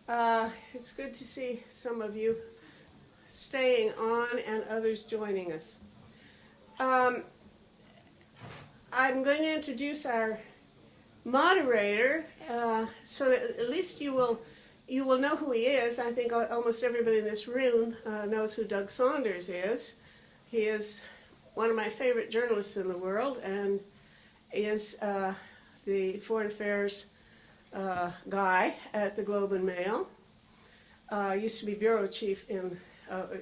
It's good to see some of you staying on and others joining us. I'm going to introduce our moderator, so at least you will know who he is. I think almost everybody in this room knows who Doug Saunders is. He is one of my favorite journalists in the world and is the foreign affairs guy at the Globe and Mail. Used to be bureau chief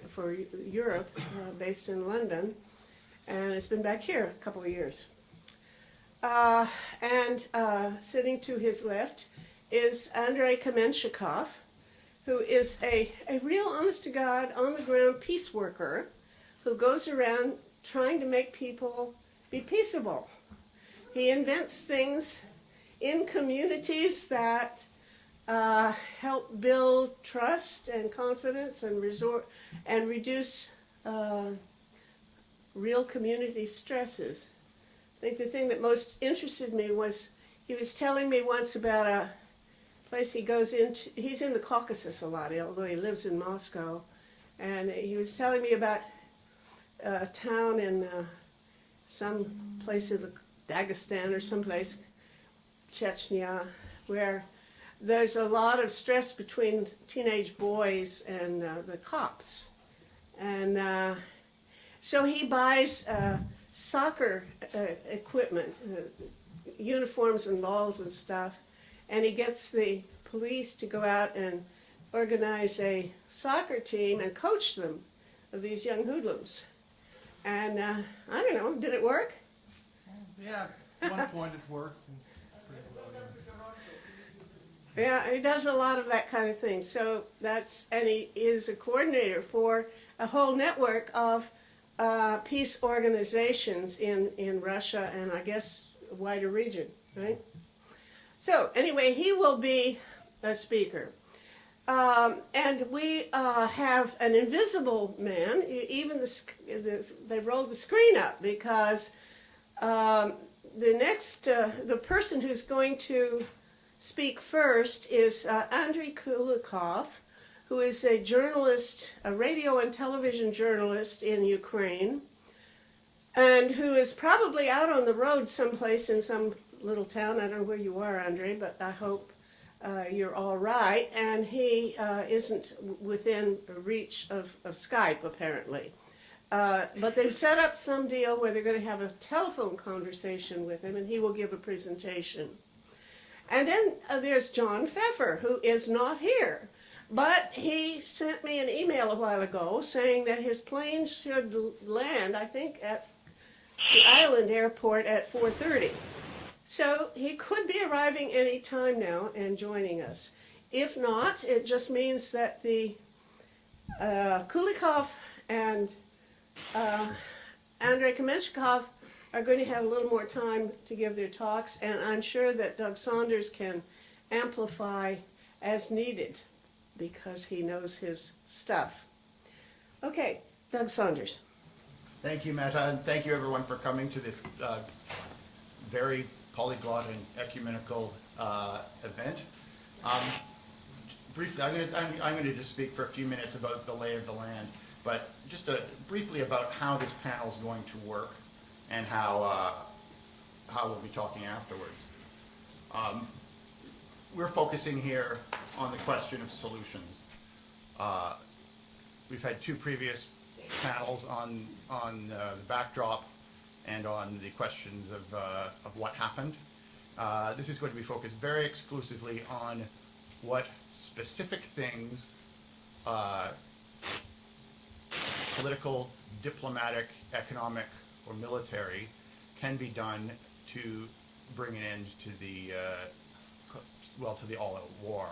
for Europe, based in London, and has been back here a couple of years. And sitting to his left is Andriy Kamenshikov, who is a real honest-to-God, on-the-ground peace worker who goes around trying to make people be peaceable. He invents things in communities that help build trust and confidence and reduce real community stresses. I think the thing that most interested me was he was telling me once about a place he goes into. He's in the Caucasus a lot, although he lives in Moscow. And he was telling me about a town in some place in the Dagestan or someplace, Chechnya, where there's a lot of stress between teenage boys and the cops. And so he buys soccer equipment, uniforms and balls and stuff, and he gets the police to go out and organize a soccer team and coach them, of these young hoodlums. And I don't know, did it work? Yeah, at one point it worked. Yeah, he does a lot of that kind of thing. So and he is a coordinator for a whole network of peace organizations in Russia and I guess a wider region, right? So anyway, he will be a speaker. And we have an invisible man. Even they rolled the screen up because the person who's going to speak first is Andriy Kulykov, who is a journalist, a radio and television journalist in Ukraine, and who is probably out on the road someplace in some little town. I don't know where you are, Andriy, but I hope you're all right. And he isn't within reach of Skype, apparently. But they've set up some deal where they're going to have a telephone conversation with him, and he will give a presentation. And then there's John Pfeffer, who is not here. But he sent me an email a while ago saying that his plane should land, I think, at the island airport at 4:30. So he could be arriving any time now and joining us. If not, it just means that the Kulykov and Andriy Kamenshikov are going to have a little more time to give their talks, and I'm sure that Doug Saunders can amplify as needed because he knows his stuff. Okay, Doug Saunders. Thank you, Meta, and thank you everyone for coming to this very polyglot and ecumenical event. Briefly, I'm going to just speak for a few minutes about the lay of the land, but just briefly about how this panel is going to work and how we'll be talking afterwards. We're focusing here on the question of solutions. We've had two previous panels on the backdrop and on the questions of what happened. This is going to be focused very exclusively on what specific things, political, diplomatic, economic, or military, can be done to bring an end to the all-out war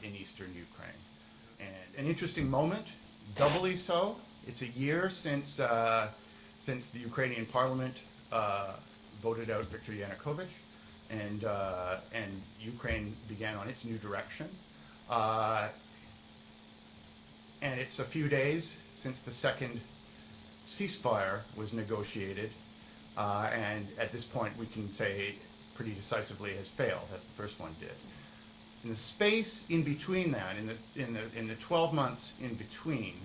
in eastern Ukraine. And an interesting moment, doubly so. It's a year since the Ukrainian parliament voted out Viktor Yanukovych, and Ukraine began on its new direction. And it's a few days since the second ceasefire was negotiated, and at this point we can say pretty decisively has failed, as the first one did. In the space in between that, in the 12 months in between,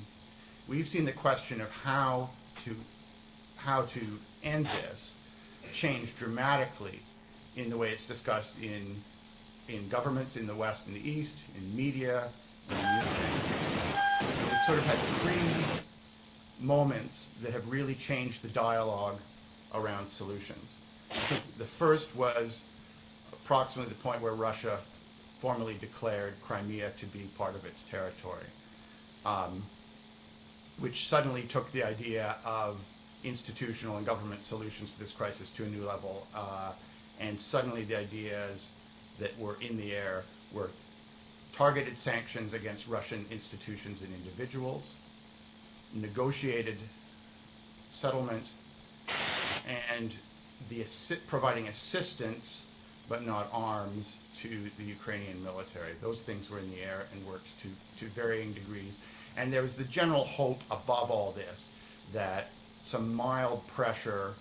we've seen the question of how to end this change dramatically in the way it's discussed in governments in the West and the East, in media, in Ukraine. We've sort of had three moments that have really changed the dialogue around solutions. I think the first was approximately the point where Russia formally declared Crimea to be part of its territory, which suddenly took the idea of institutional and government solutions to this crisis to a new level, and suddenly the ideas that were in the air were targeted sanctions against Russian institutions and individuals, negotiated settlement, and providing assistance but not arms to the Ukrainian military. Those things were in the air and worked to varying degrees. And there was the general hope above all this that some mild pressure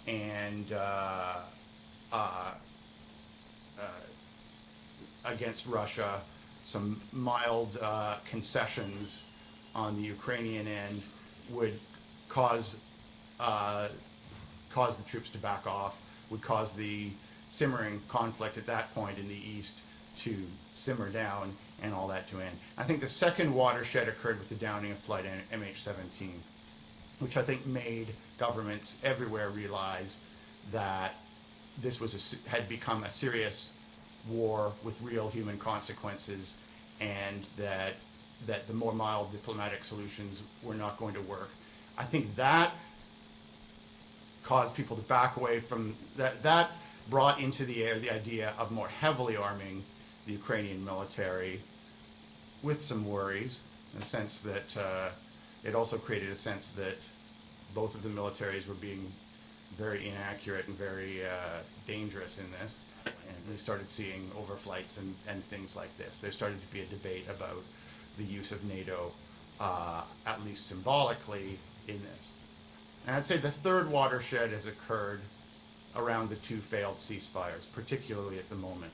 and against Russia, some mild concessions on the Ukrainian end would cause the troops to back off, would cause the simmering conflict at that point in the East to simmer down and all that to end. I think the second watershed occurred with the downing of flight MH17, which I think made governments everywhere realize that this had become a serious war with real human consequences, and that the more mild diplomatic solutions were not going to work. I think that caused people to back away from that. That brought into the air the idea of more heavily arming the Ukrainian military, with some worries, in the sense that it also created a sense that both of the militaries were being very inaccurate and very dangerous in this. And we started seeing overflights and things like this. There started to be a debate about the use of NATO, at least symbolically, in this. And I'd say the third watershed has occurred around the two failed ceasefires, particularly at the moment.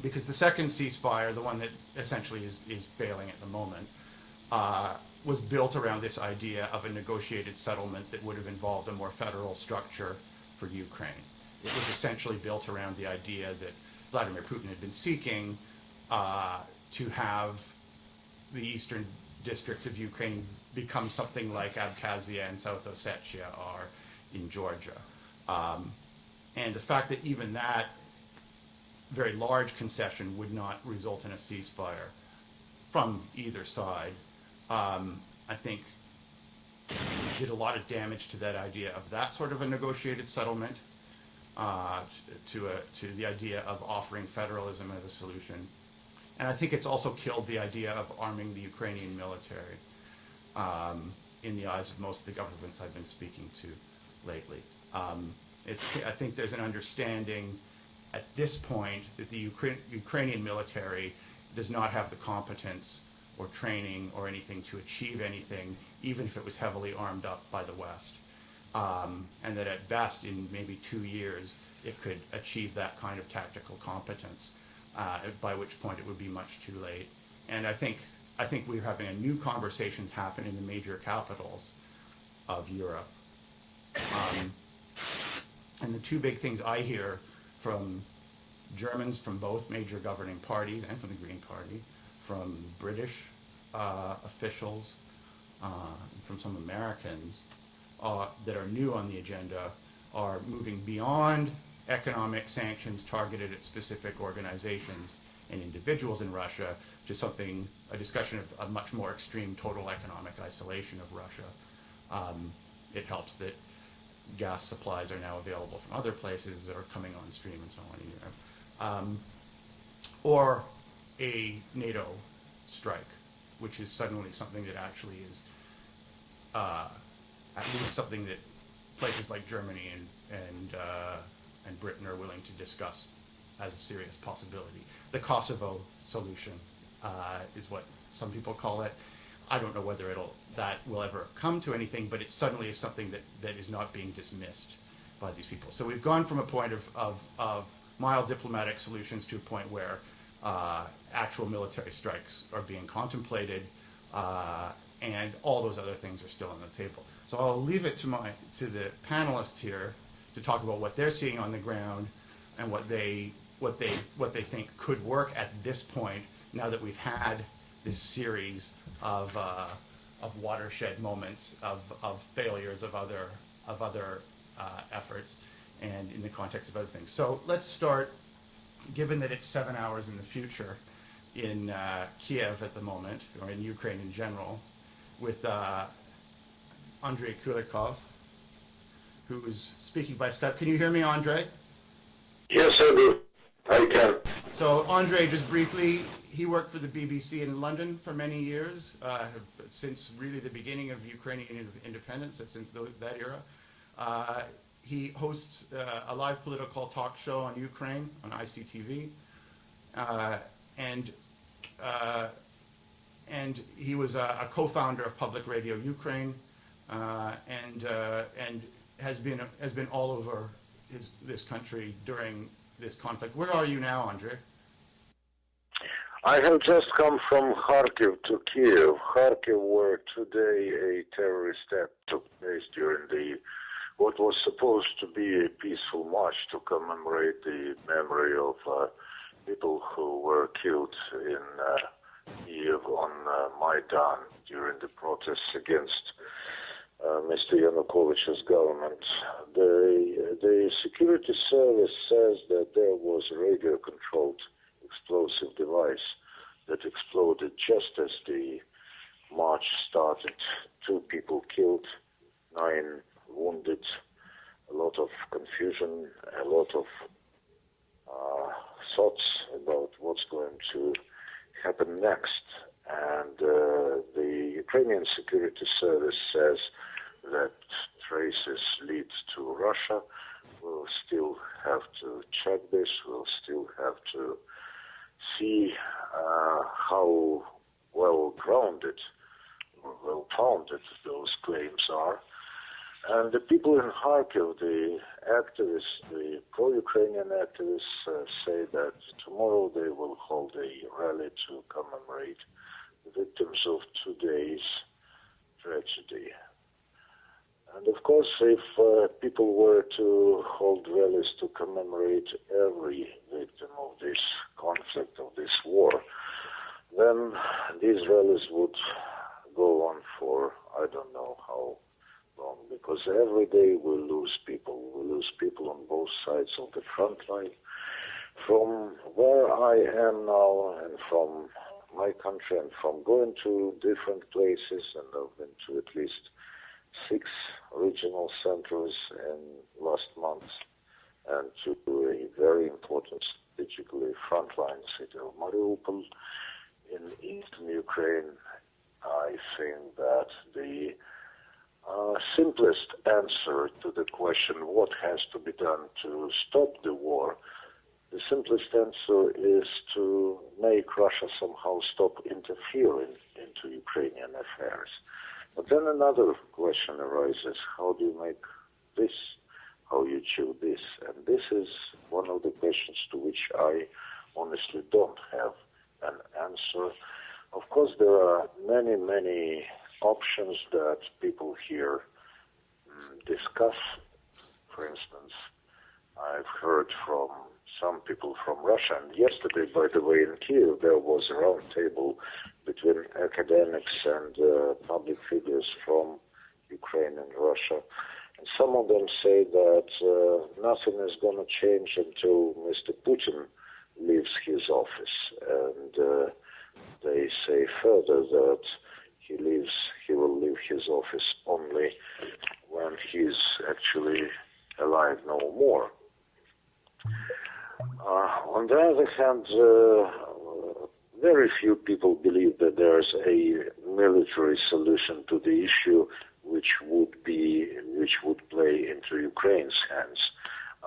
Because the second ceasefire, the one that essentially is failing at the moment, was built around this idea of a negotiated settlement that would have involved a more federal structure for Ukraine. It was essentially built around the idea that Vladimir Putin had been seeking to have the eastern districts of Ukraine become something like Abkhazia and South Ossetia are in Georgia. And the fact that even that very large concession would not result in a ceasefire from either side, I think did a lot of damage to that idea of that sort of a negotiated settlement, to the idea of offering federalism as a solution. And I think it's also killed the idea of arming the Ukrainian military, in the eyes of most of the governments I've been speaking to lately. I think there's an understanding at this point that the Ukrainian military does not have the competence or training or anything to achieve anything, even if it was heavily armed up by the West. And that at best, in maybe 2 years, it could achieve that kind of tactical competence, by which point it would be much too late. And I think we're having a new conversations happen in the major capitals of Europe. And the two big things I hear from Germans from both major governing parties and from the Green Party, from British officials, from some Americans that are new on the agenda, are moving beyond economic sanctions targeted at specific organizations and individuals in Russia to a discussion of a much more extreme total economic isolation of Russia. It helps that gas supplies are now available from other places that are coming on stream and so on in Europe. Or a NATO strike, which is suddenly something that actually is at least something that places like Germany and Britain are willing to discuss as a serious possibility. The Kosovo solution is what some people call it. I don't know whether that will ever come to anything, but it suddenly is something that is not being dismissed by these people. So we've gone from a point of mild diplomatic solutions to a point where actual military strikes are being contemplated, and all those other things are still on the table. So I'll leave it to the panelists here to talk about what they're seeing on the ground and what they think could work at this point, now that we've had this series of watershed moments of failures of other efforts, and in the context of other things. So let's start, given that it's 7 hours in the future in Kyiv at the moment, or in Ukraine in general, with Andriy Kulykov, who is speaking by Skype. Can you hear me, Andriy? Yes, I do. I can. So Andriy, just briefly, he worked for the BBC in London for many years, since really the beginning of Ukrainian independence, since that era. He hosts a live political talk show on Ukraine, on ICTV, and he was a co-founder of Public Radio Ukraine, and has been all over this country during this conflict. Where are you now, Andriy? I have just come from Kharkiv to Kyiv. Kharkiv, where today a terrorist attack took place during what was supposed to be a peaceful march to commemorate the memory of people who were killed in Kyiv on Maidan during the protests against Mr. Yanukovych's government. The security service says that there was a radio-controlled explosive device that exploded just as the march started. 2 people killed, 9 wounded, a lot of confusion, a lot of thoughts about what's going to happen next. And the Ukrainian security service says that traces lead to Russia. We'll still have to check this. We'll still have to see how well-grounded or well-founded those claims are. And the people in Kharkiv, the activists, the pro-Ukrainian activists, say that tomorrow they will hold a rally to commemorate the victims of today's tragedy. And of course, if people were to hold rallies to commemorate every victim of this conflict, of this war, then these rallies would go on for I don't know how long, because every day we lose people. We lose people on both sides of the front line. From where I am now and from my country and from going to different places, and I've been to at least 6 regional centers in last month, and to a very important strategically frontline city of Mariupol in eastern Ukraine, I think that the simplest answer to the question what has to be done to stop the war, the simplest answer is to make Russia somehow stop interfering into Ukrainian affairs. But then another question arises: how do you make this? How you achieve this? And this is one of the questions to which I honestly don't have an answer. Of course, there are many, many options that people here discuss. For instance, I've heard from some people from Russia, and yesterday, by the way, in Kyiv, there was a round table between academics and public figures from Ukraine and Russia. And some of them say that nothing is going to change until Mr. Putin leaves his office. And they say further that he will leave his office only when he's actually alive no more. On the other hand, very few people believe that there's a military solution to the issue which would play into Ukraine's hands.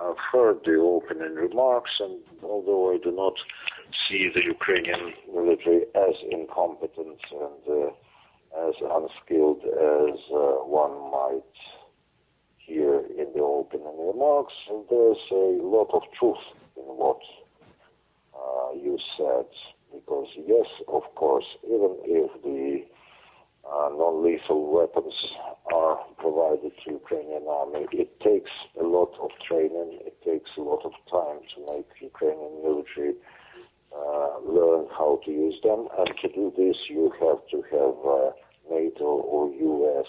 I've heard the opening remarks, and although I do not see the Ukrainian military as incompetent and as unskilled as one might hear in the opening remarks, there's a lot of truth in what yes, of course, even if the non-lethal weapons are provided to Ukrainian army, it takes a lot of training, it takes a lot of time to make Ukrainian military learn how to use them, and to do this you have to have NATO or US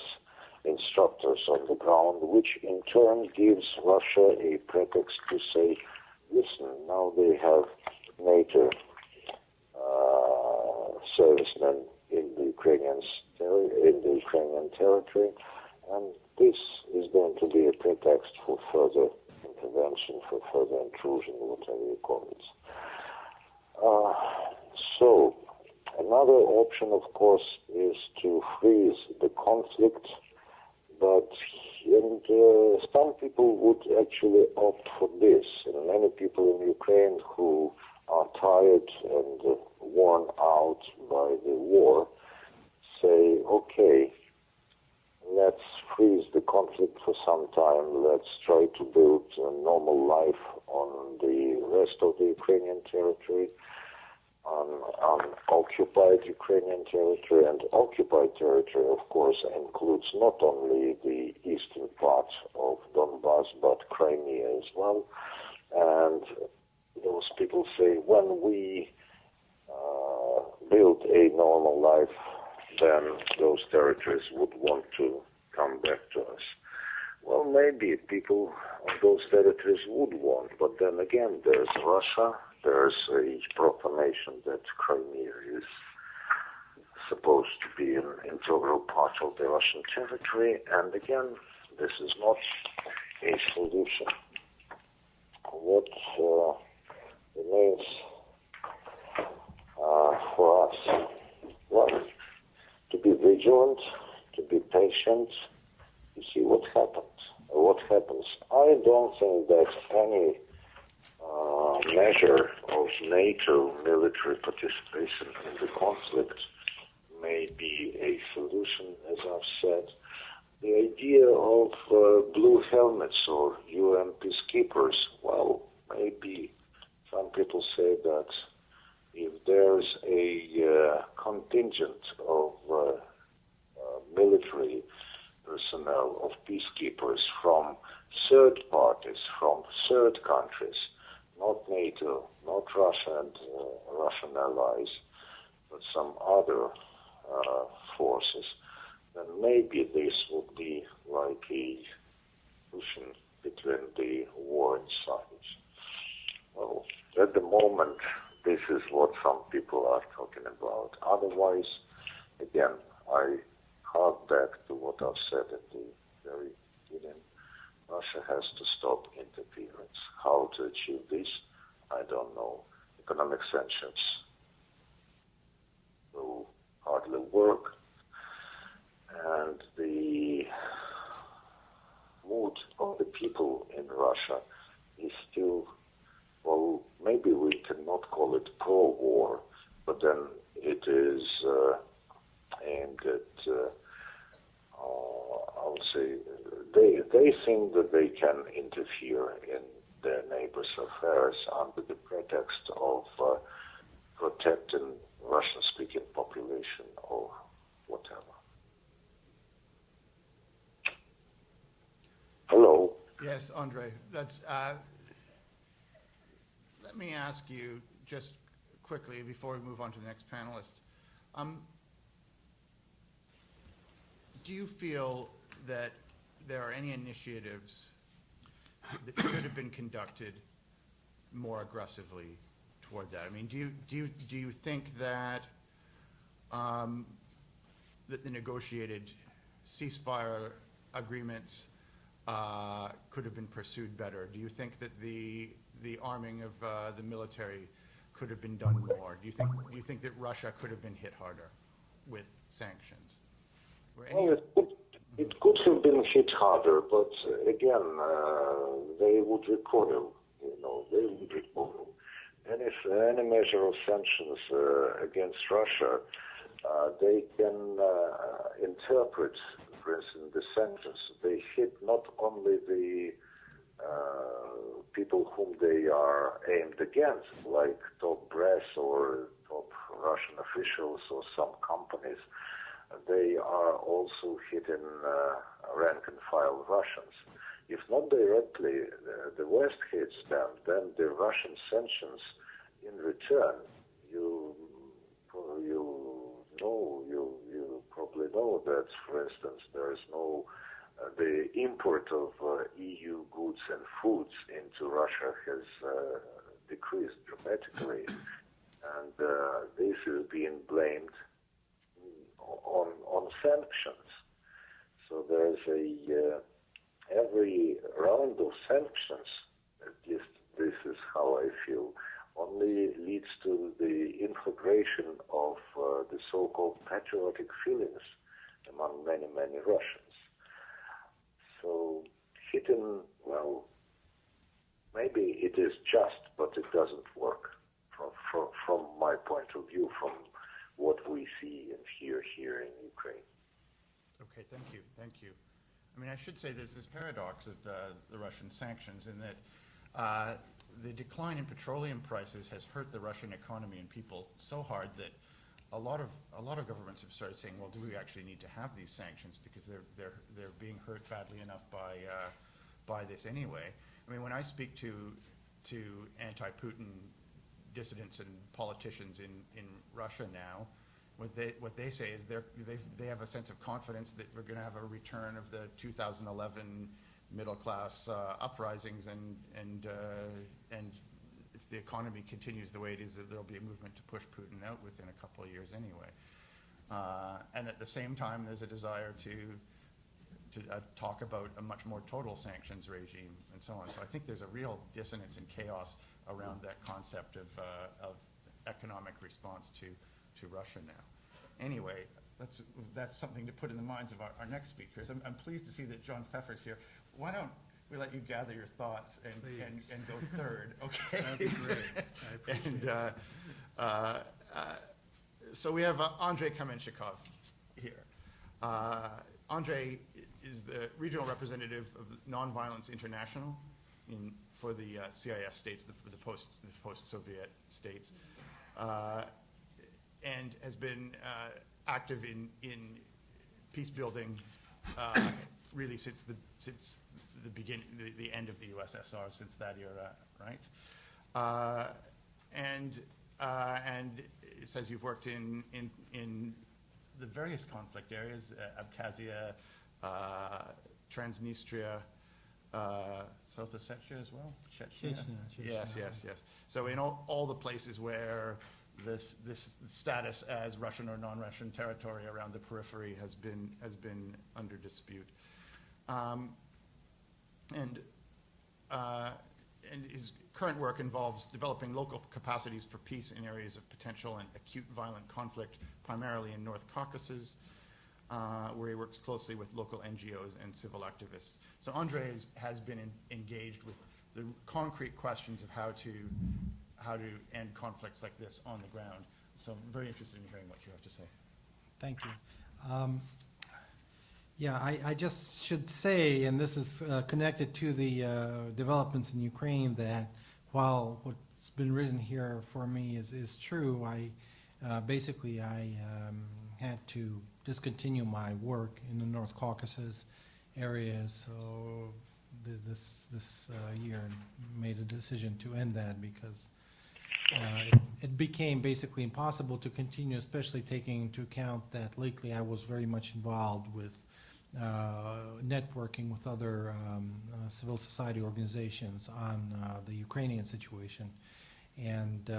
instructors on the ground, which in turn gives Russia a pretext to say, listen, now they have NATO servicemen in the Ukrainian territory, and this is going to be a pretext for further intervention, for further intrusion, whatever you call it. So, another option, of course, is to freeze the conflict, but some people would actually opt for this, and many people in Ukraine who are tired and worn out by the war say, okay, let's freeze the conflict for some time, let's try to build a normal life on the rest of the Ukrainian territory, on occupied Ukrainian territory, and occupied territory, of course, includes not only the eastern part of Donbass, but Crimea as well. And those people say, when we build a normal life, then those territories would want to come back to us. Well, maybe people of those territories would want, but then again, there's Russia, there's a proclamation that Crimea is supposed to be an integral part of the Russian territory, and again, this is not a solution. What remains for us? Well, to be vigilant, to be patient, to see what happens. I don't think that any measure of NATO military participation in the conflict may be a solution, as I've said. The idea of blue helmets or UN peacekeepers, well, maybe some people say that if there's a contingent of military personnel, of peacekeepers from third parties, from third countries, not NATO, not Russia and Russian allies, but some other forces, then maybe this would be like a solution between the war and sides. Well, at the moment, this is what some people are talking about. Otherwise, again, I hark back to what I've said at the very beginning. Russia has to stop interference. How to achieve this, I don't know. Economic sanctions will hardly work. And the mood of the people in Russia is still, well, maybe we cannot call it pro-war, but then it is aimed at, I would say, they think that they can interfere in their neighbors' affairs under the pretext of protecting Russian-speaking population or whatever. Hello. Yes, Andriy, that's, let me ask you just quickly before we move on to the next panelist. Do you feel that there are any initiatives that should have been conducted more aggressively toward that? I mean, do you think that that the negotiated ceasefire agreements could have been pursued better? Do you think that the arming of the military could have been done more? Do you think that Russia could have been hit harder with sanctions? Well, it could have been hit harder, but again, they would recoil. They would recoil. Any measure of sanctions against Russia, they can interpret, for instance, the sanctions. They hit not only the people whom they are aimed against, like top brass or top Russian officials or some companies, they are also hitting rank and file Russians. If not directly, the West hits them, then the Russian sanctions in return, you probably know that, for instance, there is no the import of EU goods and foods into Russia has decreased dramatically, and this is being blamed on sanctions. So there's every round of sanctions, at least this is how I feel, only leads to the inflagration of the so-called patriotic feelings among many, many Russians. So hitting, well, maybe it is just, but it doesn't work from my point of view, from what we see and hear here in Ukraine. Okay, thank you. I mean, I should say there's this paradox of the Russian sanctions in that the decline in petroleum prices has hurt the Russian economy and people so hard that a lot of governments have started saying, well, do we actually need to have these sanctions because they're being hurt badly enough by this anyway. I mean, when I speak to anti-Putin dissidents and politicians in Russia now, what they say is they have a sense of confidence that we're going to have a return of the 2011 middle class uprisings, and if the economy continues the way it is, there'll be a movement to push Putin out within a couple of years anyway. And at the same time, there's a desire to talk about a much more total sanctions regime and so on. So I think there's a real dissonance and chaos around that concept of economic response to Russia now. Anyway, that's something to put in the minds of our next speakers. I'm pleased to see that John Pfeffer's here. Why don't we let you gather your thoughts and go third, okay? That'd be great. I appreciate it. So we have Andriy Kamenshikov here. Andriy is the regional representative of Nonviolence International for the CIS states, the post-Soviet states, and has been active in peace building really since the beginning, the end of the USSR, since that era, right? And it says you've worked in the various conflict areas, Abkhazia, Transnistria, South Ossetia as well? Chechnya? Yes. So in all the places where this status as Russian or non-Russian territory around the periphery has been under dispute. And his current work involves developing local capacities for peace in areas of potential and acute violent conflict, primarily in North Caucasus, where he works closely with local NGOs and civil activists. So Andriy has been engaged with the concrete questions of how to end conflicts like this on the ground. So I'm very interested in hearing what you have to say. Thank you. Yeah, I just should say, and this is connected to the developments in Ukraine, that while what's been written here for me is true, I had to discontinue my work in the North Caucasus areas. So this year made a decision to end that because it became basically impossible to continue, especially taking into account that lately I was very much involved with networking with other civil society organizations on the Ukrainian situation, and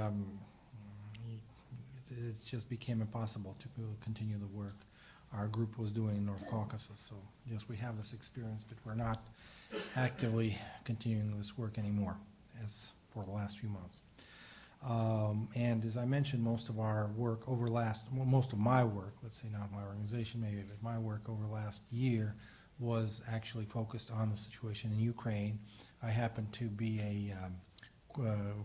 it just became impossible to continue the work our group was doing in North Caucasus. So yes, we have this experience, but we're not actively continuing this work anymore as for the last few months. And as I mentioned, most of my work, let's say not my organization maybe, but my work over the last year was actually focused on the situation in Ukraine. I happen to be a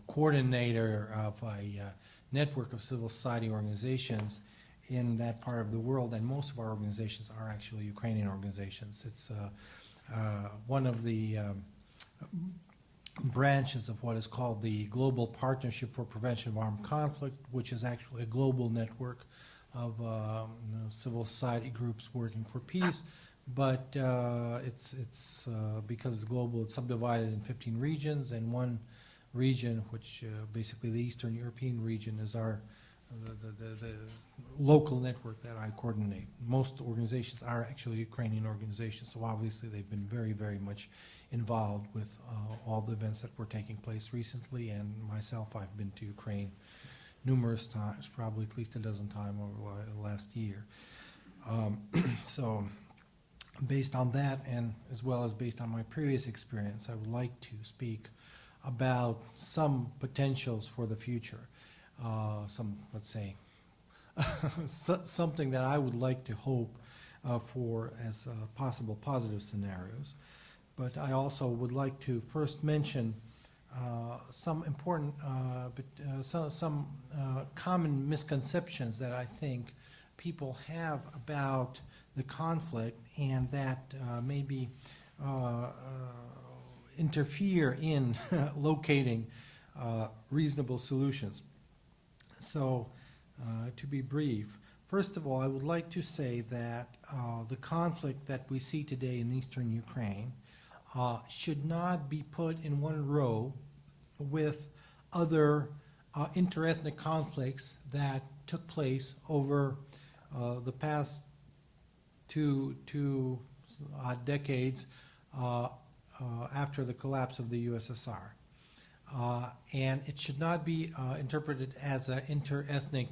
coordinator of a network of civil society organizations in that part of the world, and most of our organizations are actually Ukrainian organizations. It's one of the branches of what is called the Global Partnership for Prevention of Armed Conflict, which is actually a global network of civil society groups working for peace. But it's because it's global, it's subdivided in 15 regions, and one region, which basically the Eastern European region, is our the local network that I coordinate. Most organizations are actually Ukrainian organizations, so obviously they've been very, very much involved with all the events that were taking place recently, and myself, I've been to Ukraine numerous times, probably at least a dozen times over the last year. So based on that, and as well as based on my previous experience, I would like to speak about some potentials for the future. Some, let's say, something that I would like to hope for as possible positive scenarios. But I also would like to first mention some important, some common misconceptions that I think people have about the conflict, and that maybe interfere in locating reasonable solutions. So, to be brief, first of all, I would like to say that the conflict that we see today in eastern Ukraine should not be put in one row with other interethnic conflicts that took place over the past two decades after the collapse of the USSR. And it should not be interpreted as an interethnic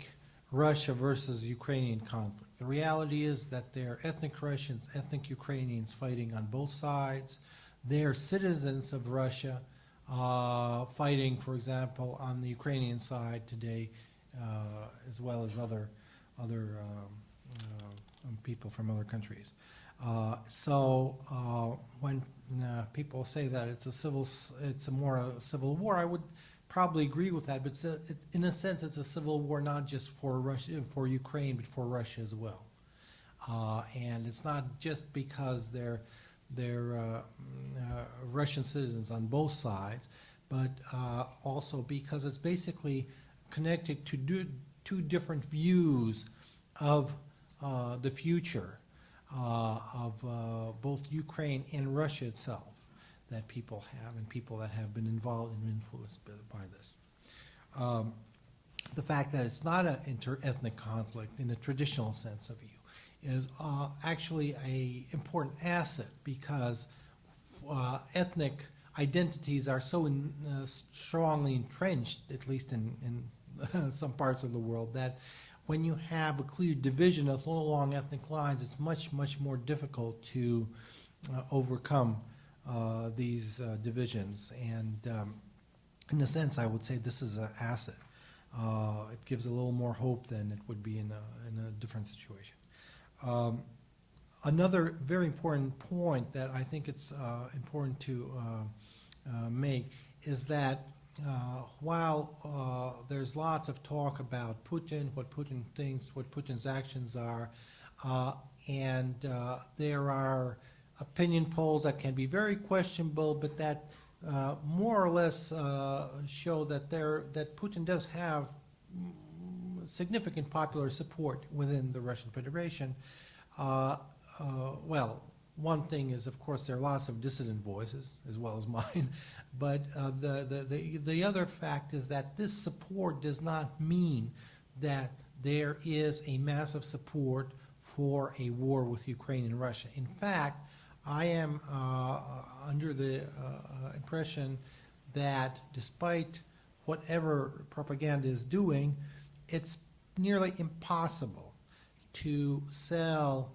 Russia versus Ukrainian conflict. The reality is that there are ethnic Russians, ethnic Ukrainians fighting on both sides. They are citizens of Russia fighting, for example, on the Ukrainian side today, as well as other people from other countries. So when people say that it's more a civil war, I would probably agree with that. But in a sense, it's a civil war not just for Russia, for Ukraine, but for Russia as well. And it's not just because they're Russian citizens on both sides, but also because it's basically connected to two different views of the future of both Ukraine and Russia itself that people have, and people that have been involved and influenced by this. The fact that it's not an inter-ethnic conflict in the traditional sense of view is actually an important asset, because ethnic identities are so strongly entrenched, at least in some parts of the world, that when you have a clear division along ethnic lines, it's much, much more difficult to overcome these divisions. And in a sense, I would say this is an asset. It gives a little more hope than it would be in a different situation. Another very important point that I think it's important to make is that while there's lots of talk about Putin, what Putin thinks, what Putin's actions are, and there are opinion polls that can be very questionable, but that more or less show that Putin does have significant popular support within the Russian Federation. Well, one thing is, of course, there are lots of dissident voices, as well as mine, but the other fact is that this support does not mean that there is a massive support for a war with Ukraine and Russia. In fact, I am under the impression that despite whatever propaganda is doing, it's nearly impossible to sell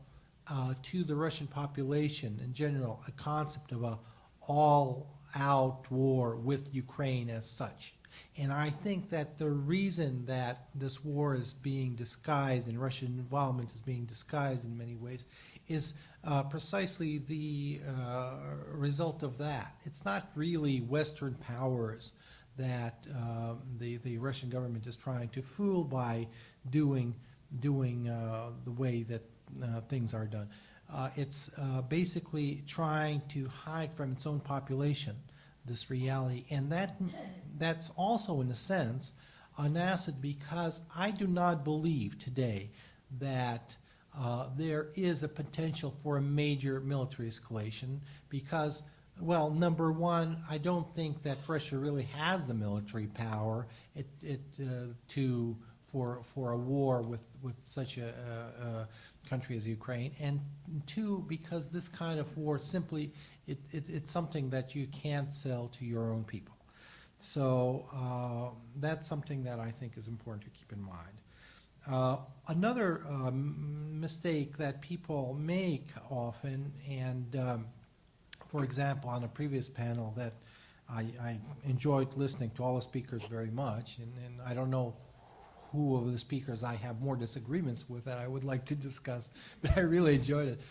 to the Russian population in general a concept of a all-out war with Ukraine as such. And I think that the reason that this war is being disguised and Russian involvement is being disguised in many ways is precisely the result of that. It's not really Western powers that the Russian government is trying to fool by doing the way that things are done. It's basically trying to hide from its own population this reality, and that's also, in a sense, an asset, because I do not believe today that there is a potential for a major military escalation, because, well, number one, I don't think that Russia really has the military power for a war with such a country as Ukraine, and two, because this kind of war simply it's something that you can't sell to your own people. So that's something that I think is important to keep in mind. Another mistake that people make often, and for example, on a previous panel that I enjoyed listening to all the speakers very much, and I don't know who of the speakers I have more disagreements with that I would like to discuss, but I really enjoyed it.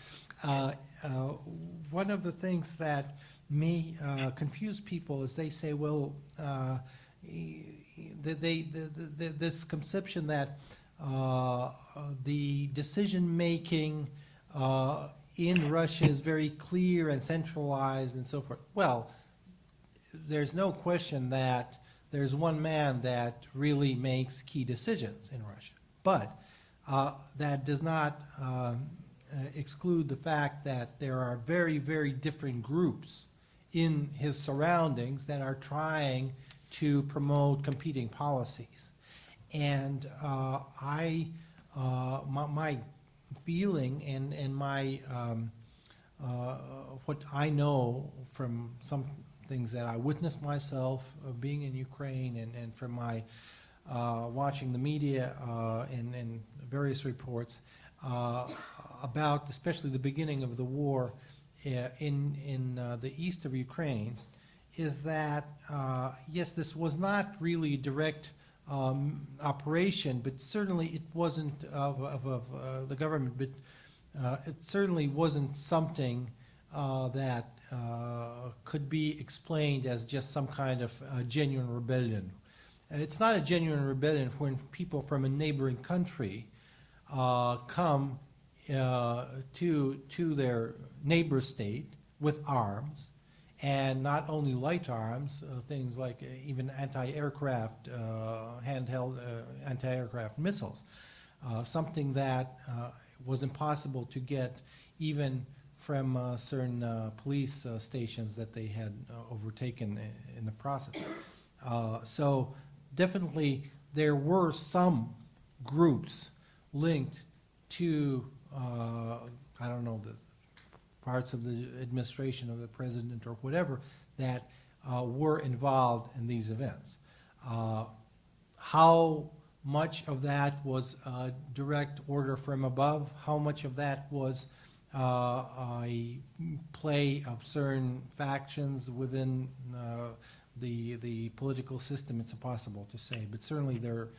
One of the things that may confuse people is they say, well, this conception that the decision-making in Russia is very clear and centralized and so forth. Well, there's no question that there's one man that really makes key decisions in Russia. But that does not exclude the fact that there are very, very different groups in his surroundings that are trying to promote competing policies. And my feeling and my what I know from some things that I witnessed myself being in Ukraine, and from my watching the media and various reports about especially the beginning of the war in the east of Ukraine, is that yes, this was not really a direct operation, but certainly it wasn't of the government, but it certainly wasn't something that could be explained as just some kind of genuine rebellion. It's not a genuine rebellion when people from a neighboring country come to their neighbor state with arms, and not only light arms, things like even anti-aircraft, handheld anti-aircraft missiles, something that was impossible to get even from certain police stations that they had overtaken in the process. So definitely there were some groups linked to, I don't know, the parts of the administration of the president or whatever that were involved in these events. How much of that was a direct order from above? How much of that was a play of certain factions within the political system? It's impossible to say, but certainly there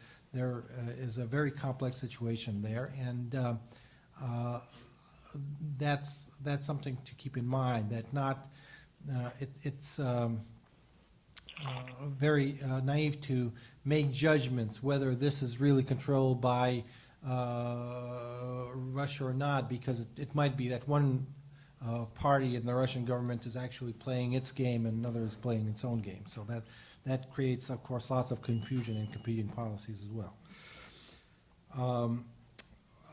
is a very complex situation there, and that's something to keep in mind. That not it's very naive to make judgments whether this is really controlled by Russia or not, because it might be that one party in the Russian government is actually playing its game and another is playing its own game. So that creates, of course, lots of confusion in competing policies as well.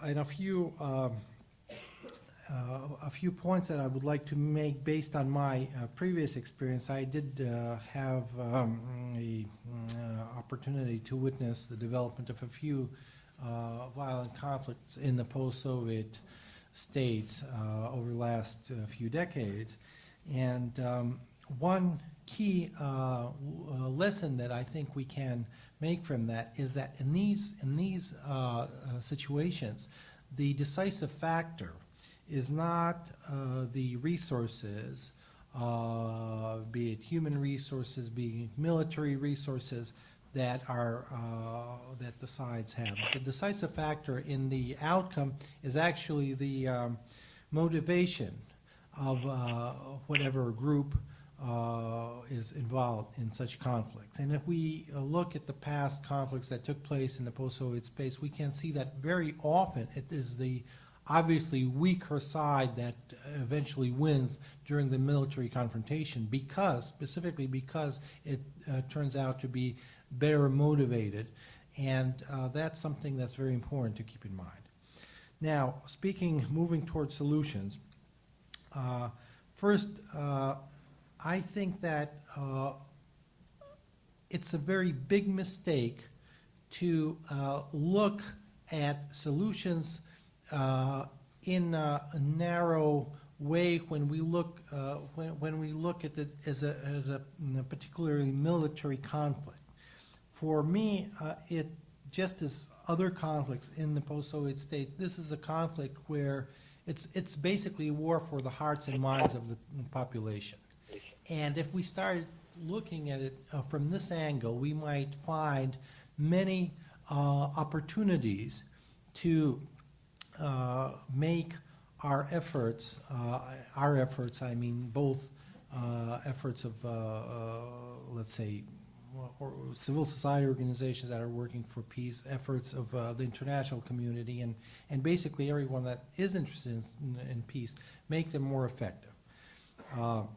And a few points that I would like to make based on my previous experience. I did have a opportunity to witness the development of a few violent conflicts in the post-Soviet states over the last few decades. And one key lesson that I think we can make from that is that in these situations, the decisive factor is not the resources, be it human resources, be it military resources that the sides have. The decisive factor in the outcome is actually the motivation of whatever group is involved in such conflicts. And if we look at the past conflicts that took place in the post-Soviet space, we can see that very often it is the obviously weaker side that eventually wins during the military confrontation, specifically because it turns out to be better motivated, and that's something that's very important to keep in mind. Now, moving towards solutions, first, I think that it's a very big mistake to look at solutions in a narrow way when we look at it as a particularly military conflict. For me, it just as other conflicts in the post-Soviet state, this is a conflict where it's basically a war for the hearts and minds of the population. And if we started looking at it from this angle, we might find many opportunities to make our efforts, I mean both efforts of, let's say, or civil society organizations that are working for peace, efforts of the international community, and basically everyone that is interested in peace, make them more effective. One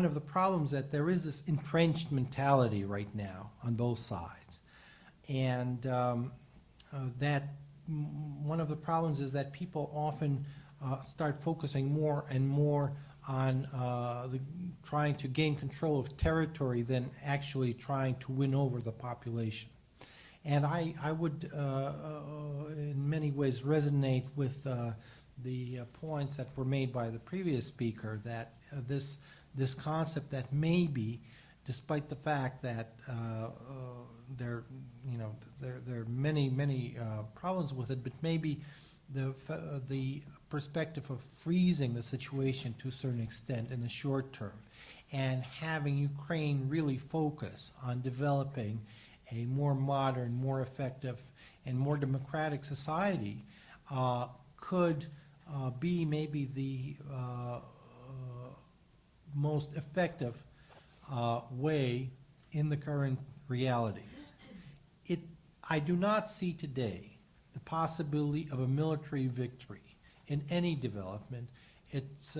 of the problems that there is this entrenched mentality right now on both sides, and that one of the problems is that people often start focusing more and more on trying to gain control of territory than actually trying to win over the population. And I would, in many ways, resonate with the points that were made by the previous speaker, that this concept that maybe, despite the fact that there are many problems with it, but maybe the perspective of freezing the situation to a certain extent in the short term, and having Ukraine really focus on developing a more modern, more effective, and more democratic society could be maybe the most effective way in the current realities. I do not see today the possibility of a military victory in any development. It's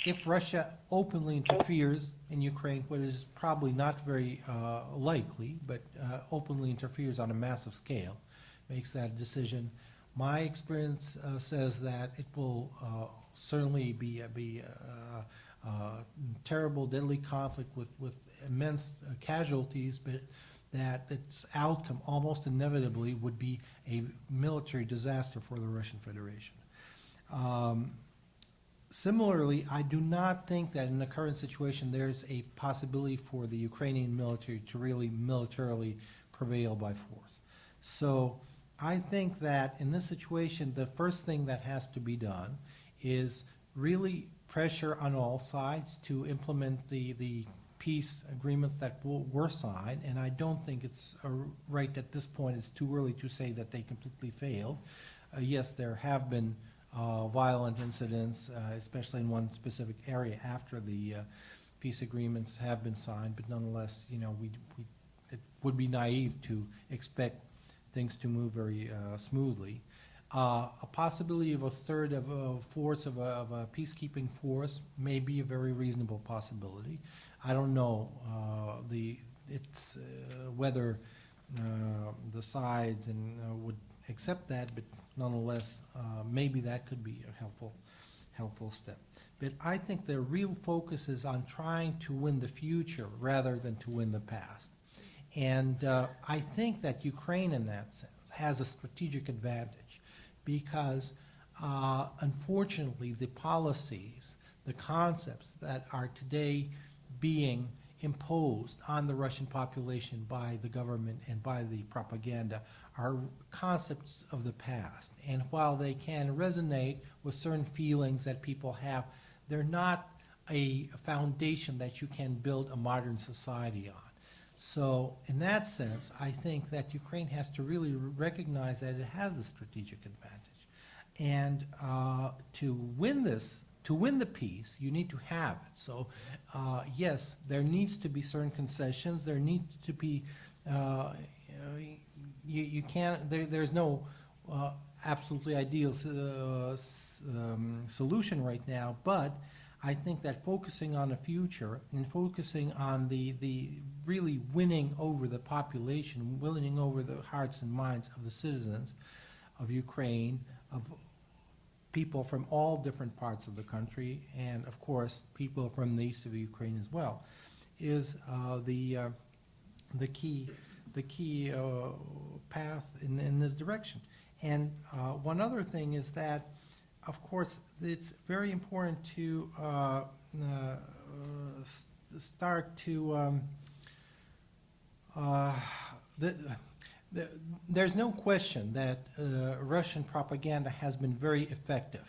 if Russia openly interferes in Ukraine, what is probably not very likely, but openly interferes on a massive scale, makes that decision. My experience says that it will certainly be a terrible, deadly conflict with immense casualties, but that its outcome almost inevitably would be a military disaster for the Russian Federation. Similarly, I do not think that in the current situation there's a possibility for the Ukrainian military to really militarily prevail by force. So I think that in this situation, the first thing that has to be done is really pressure on all sides to implement the peace agreements that were signed, and I don't think it's right at this point, it's too early to say that they completely failed. Yes, there have been violent incidents, especially in one specific area after the peace agreements have been signed, but nonetheless, it would be naive to expect things to move very smoothly. A possibility of a third of a force of a peacekeeping force may be a very reasonable possibility. I don't know whether the sides would accept that, but nonetheless, maybe that could be a helpful step. But I think the real focus is on trying to win the future rather than to win the past. And I think that Ukraine, in that sense, has a strategic advantage because, unfortunately, the policies, the concepts that are today being imposed on the Russian population by the government and by the propaganda are concepts of the past. And while they can resonate with certain feelings that people have, they're not a foundation that you can build a modern society on. So in that sense, I think that Ukraine has to really recognize that it has a strategic advantage. And to win the peace, you need to have it. So yes, there needs to be certain concessions. There needs to be you can't, there's no absolutely ideal solution right now, but I think that focusing on the future and focusing on the really winning over the population, winning over the hearts and minds of the citizens of Ukraine, of people from all different parts of the country, and of course people from the east of Ukraine as well, is the key path in this direction. And one other thing is that, of course, it's very important to start to there's no question that Russian propaganda has been very effective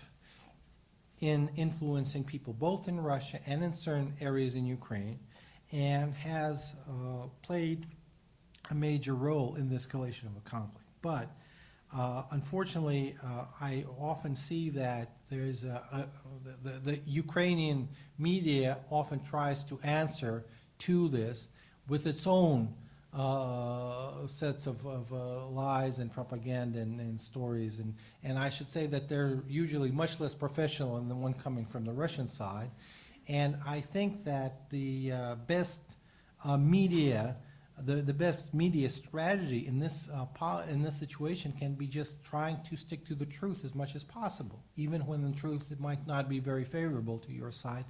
in influencing people both in Russia and in certain areas in Ukraine, and has played a major role in the escalation of the conflict. But unfortunately, I often see that there's the Ukrainian media often tries to answer to this with its own sets of lies and propaganda and stories, and I should say that they're usually much less professional than the one coming from the Russian side. And I think that the best media, the best media strategy in this situation can be just trying to stick to the truth as much as possible, even when the truth it might not be very favorable to your side.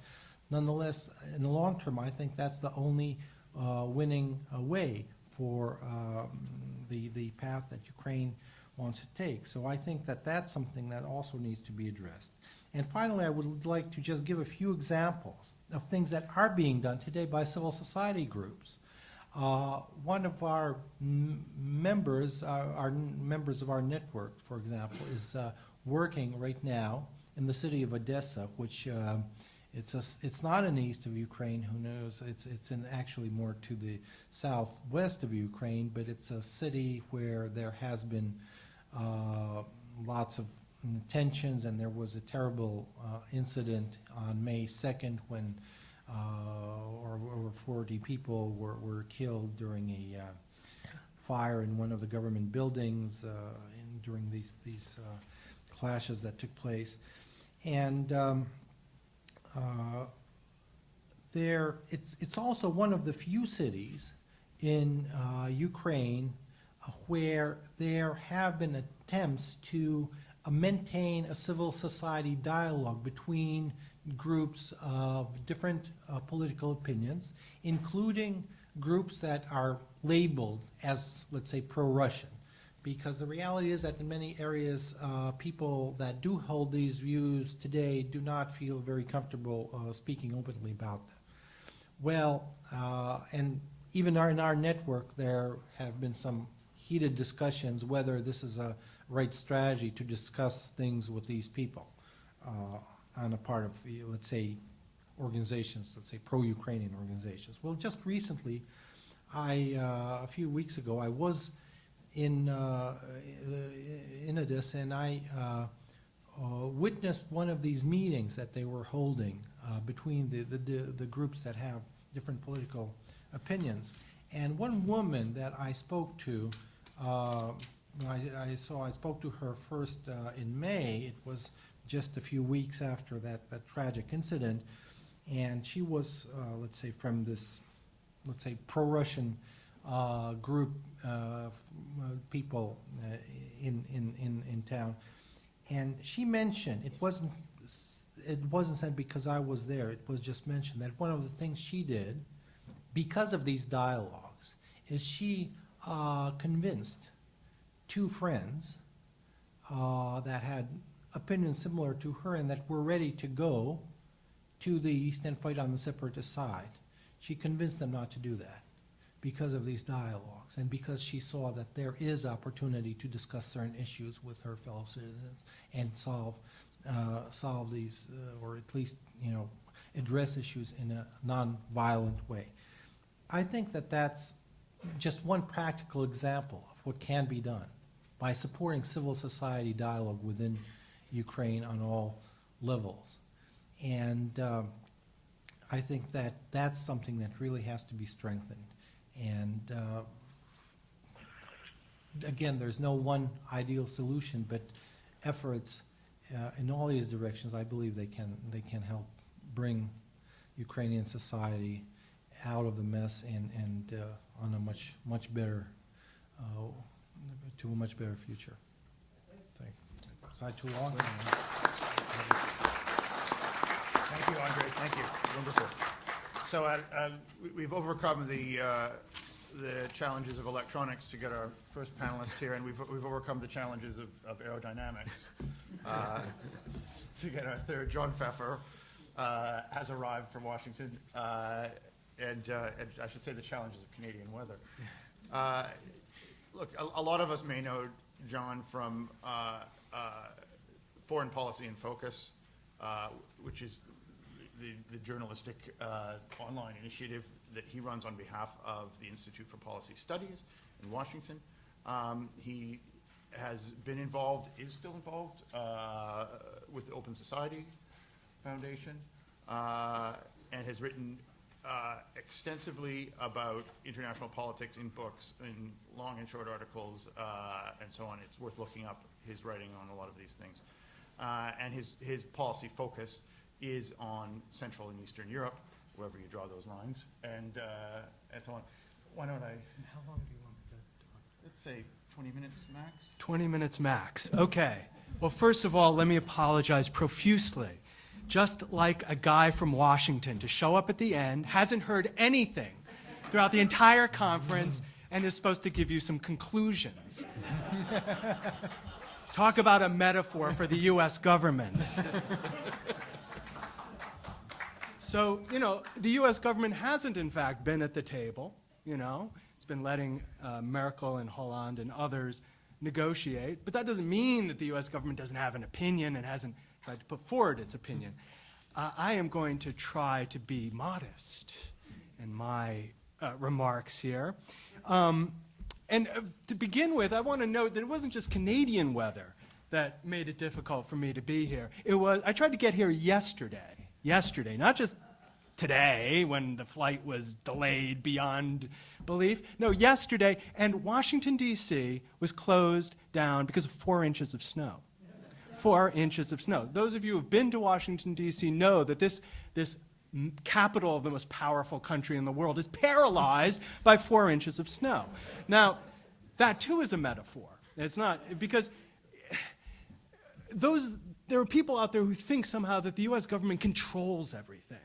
Nonetheless, in the long term, I think that's the only winning way for the path that Ukraine wants to take. So I think that that's something that also needs to be addressed. And finally, I would like to just give a few examples of things that are being done today by civil society groups. One of our members, our members of our network, for example, is working right now in the city of Odessa, which it's not in the east of Ukraine. Who knows? It's in actually more to the southwest of Ukraine, but it's a city where there has been lots of tensions, and there was a terrible incident on May 2nd when over 40 people were killed during a fire in one of the government buildings during these clashes that took place. And it's also one of the few cities in Ukraine where there have been attempts to maintain a civil society dialogue between groups of different political opinions, including groups that are labeled as, let's say, pro-Russian. Because the reality is that in many areas, people that do hold these views today do not feel very comfortable speaking openly about them. Well, and even in our network, there have been some heated discussions whether this is a right strategy to discuss things with these people on a part of, let's say, organizations, let's say pro-Ukrainian organizations. Well, just recently, a few weeks ago, I was in Odessa, and I witnessed one of these meetings that they were holding between the groups that have different political opinions. And one woman that I spoke to, I spoke to her first in May. It was just a few weeks after that tragic incident, and she was, let's say, from this, let's say, pro-Russian group people in town, and she mentioned, it wasn't said because I was there, it was just mentioned that one of the things she did because of these dialogues is she convinced two friends that had opinions similar to her and that were ready to go to the east and fight on the separatist side. She convinced them not to do that because of these dialogues, and because she saw that there is opportunity to discuss certain issues with her fellow citizens and solve these, or at least, address issues in a non-violent way. I think that that's just one practical example of what can be done by supporting civil society dialogue within Ukraine on all levels. And I think that that's something that really has to be strengthened. And again, there's no one ideal solution, but efforts in all these directions, I believe they can help bring Ukrainian society out of the mess and on a much better to a much better future. Was I too long? Thank you, Andriy. Thank you. Wonderful. So we've overcome the challenges of electronics to get our first panelist here, and we've overcome the challenges of aerodynamics to get our third. John Pfeffer has arrived from Washington, and I should say the challenges of Canadian weather. Look, a lot of us may know John from Foreign Policy in Focus, which is the journalistic online initiative that he runs on behalf of the Institute for Policy Studies in Washington. He has been involved, is still involved with the Open Society Foundation, and has written extensively about international politics in books, in long and short articles, and so on. It's worth looking up his writing on a lot of these things. And his policy focus is on Central and Eastern Europe, wherever you draw those lines, and so on. Why don't I? How long do you want me to talk? Let's say 20 minutes max. 20 minutes max. Okay. Well, first of all, let me apologize profusely. Just like a guy from Washington to show up at the end, hasn't heard anything throughout the entire conference, and is supposed to give you some conclusions. Talk about a metaphor for the U.S. government. So, the U.S. government hasn't, in fact, been at the table, It's been letting Merkel and Hollande and others negotiate. But that doesn't mean that the U.S. government doesn't have an opinion and hasn't tried to put forward its opinion. I am going to try to be modest in my remarks here. And to begin with, I want to note that it wasn't just Canadian weather that made it difficult for me to be here. I tried to get here yesterday, not just today when the flight was delayed beyond belief. No, yesterday, and Washington, D.C. was closed down because of 4 inches of snow. 4 inches of snow. Those of you who have been to Washington, D.C. know that this capital of the most powerful country in the world is paralyzed by 4 inches of snow. Now, that too is a metaphor. It's not, because there are people out there who think somehow that the U.S. government controls everything.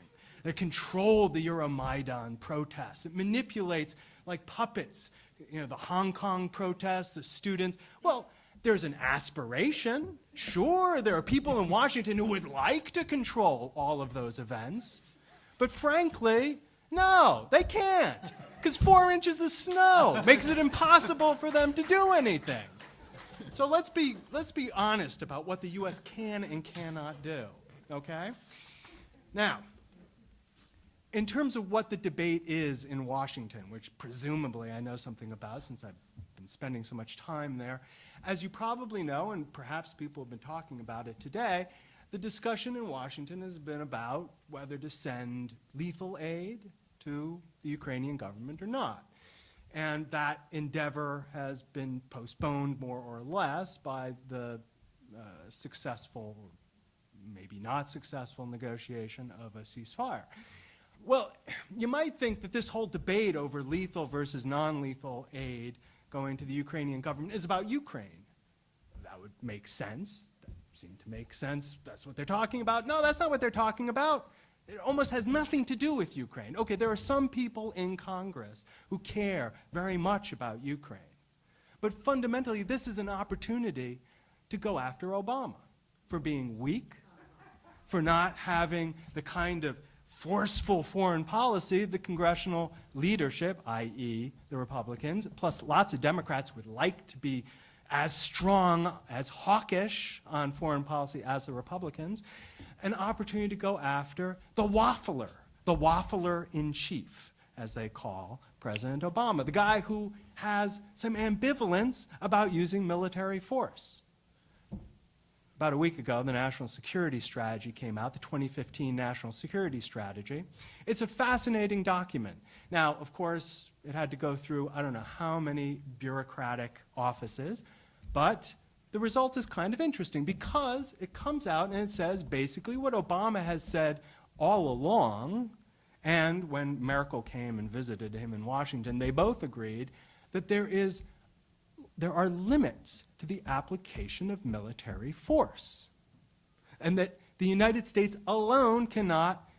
It controlled the Euromaidan protests. It manipulates like puppets, the Hong Kong protests, the students. Well, there's an aspiration. Sure, there are people in Washington who would like to control all of those events. But frankly, no, they can't. Because 4 inches of snow makes it impossible for them to do anything. So let's be honest about what the U.S. can and cannot do, okay? Now, in terms of what the debate is in Washington, which presumably I know something about since I've been spending so much time there, as you probably know, and perhaps people have been talking about it today, the discussion in Washington has been about whether to send lethal aid to the Ukrainian government or not. And that endeavor has been postponed more or less by the successful, maybe not successful, negotiation of a ceasefire. Well, you might think that this whole debate over lethal versus non-lethal aid going to the Ukrainian government is about Ukraine. That would make sense. That seemed to make sense. That's what they're talking about. No, that's not what they're talking about. It almost has nothing to do with Ukraine. Okay, there are some people in Congress who care very much about Ukraine. But fundamentally, this is an opportunity to go after Obama for being weak, for not having the kind of forceful foreign policy the congressional leadership, i.e. the Republicans, plus lots of Democrats would like to be as strong, as hawkish on foreign policy as the Republicans, an opportunity to go after the waffler in chief, as they call President Obama, the guy who has some ambivalence about using military force. about a week ago, the National Security Strategy came out, the 2015 National Security Strategy. It's a fascinating document. Now, of course, it had to go through I don't know how many bureaucratic offices, but the result is kind of interesting because it comes out and it says basically what Obama has said all along, and when Merkel came and visited him in Washington, they both agreed that there are limits to the application of military force, and that the United States alone cannot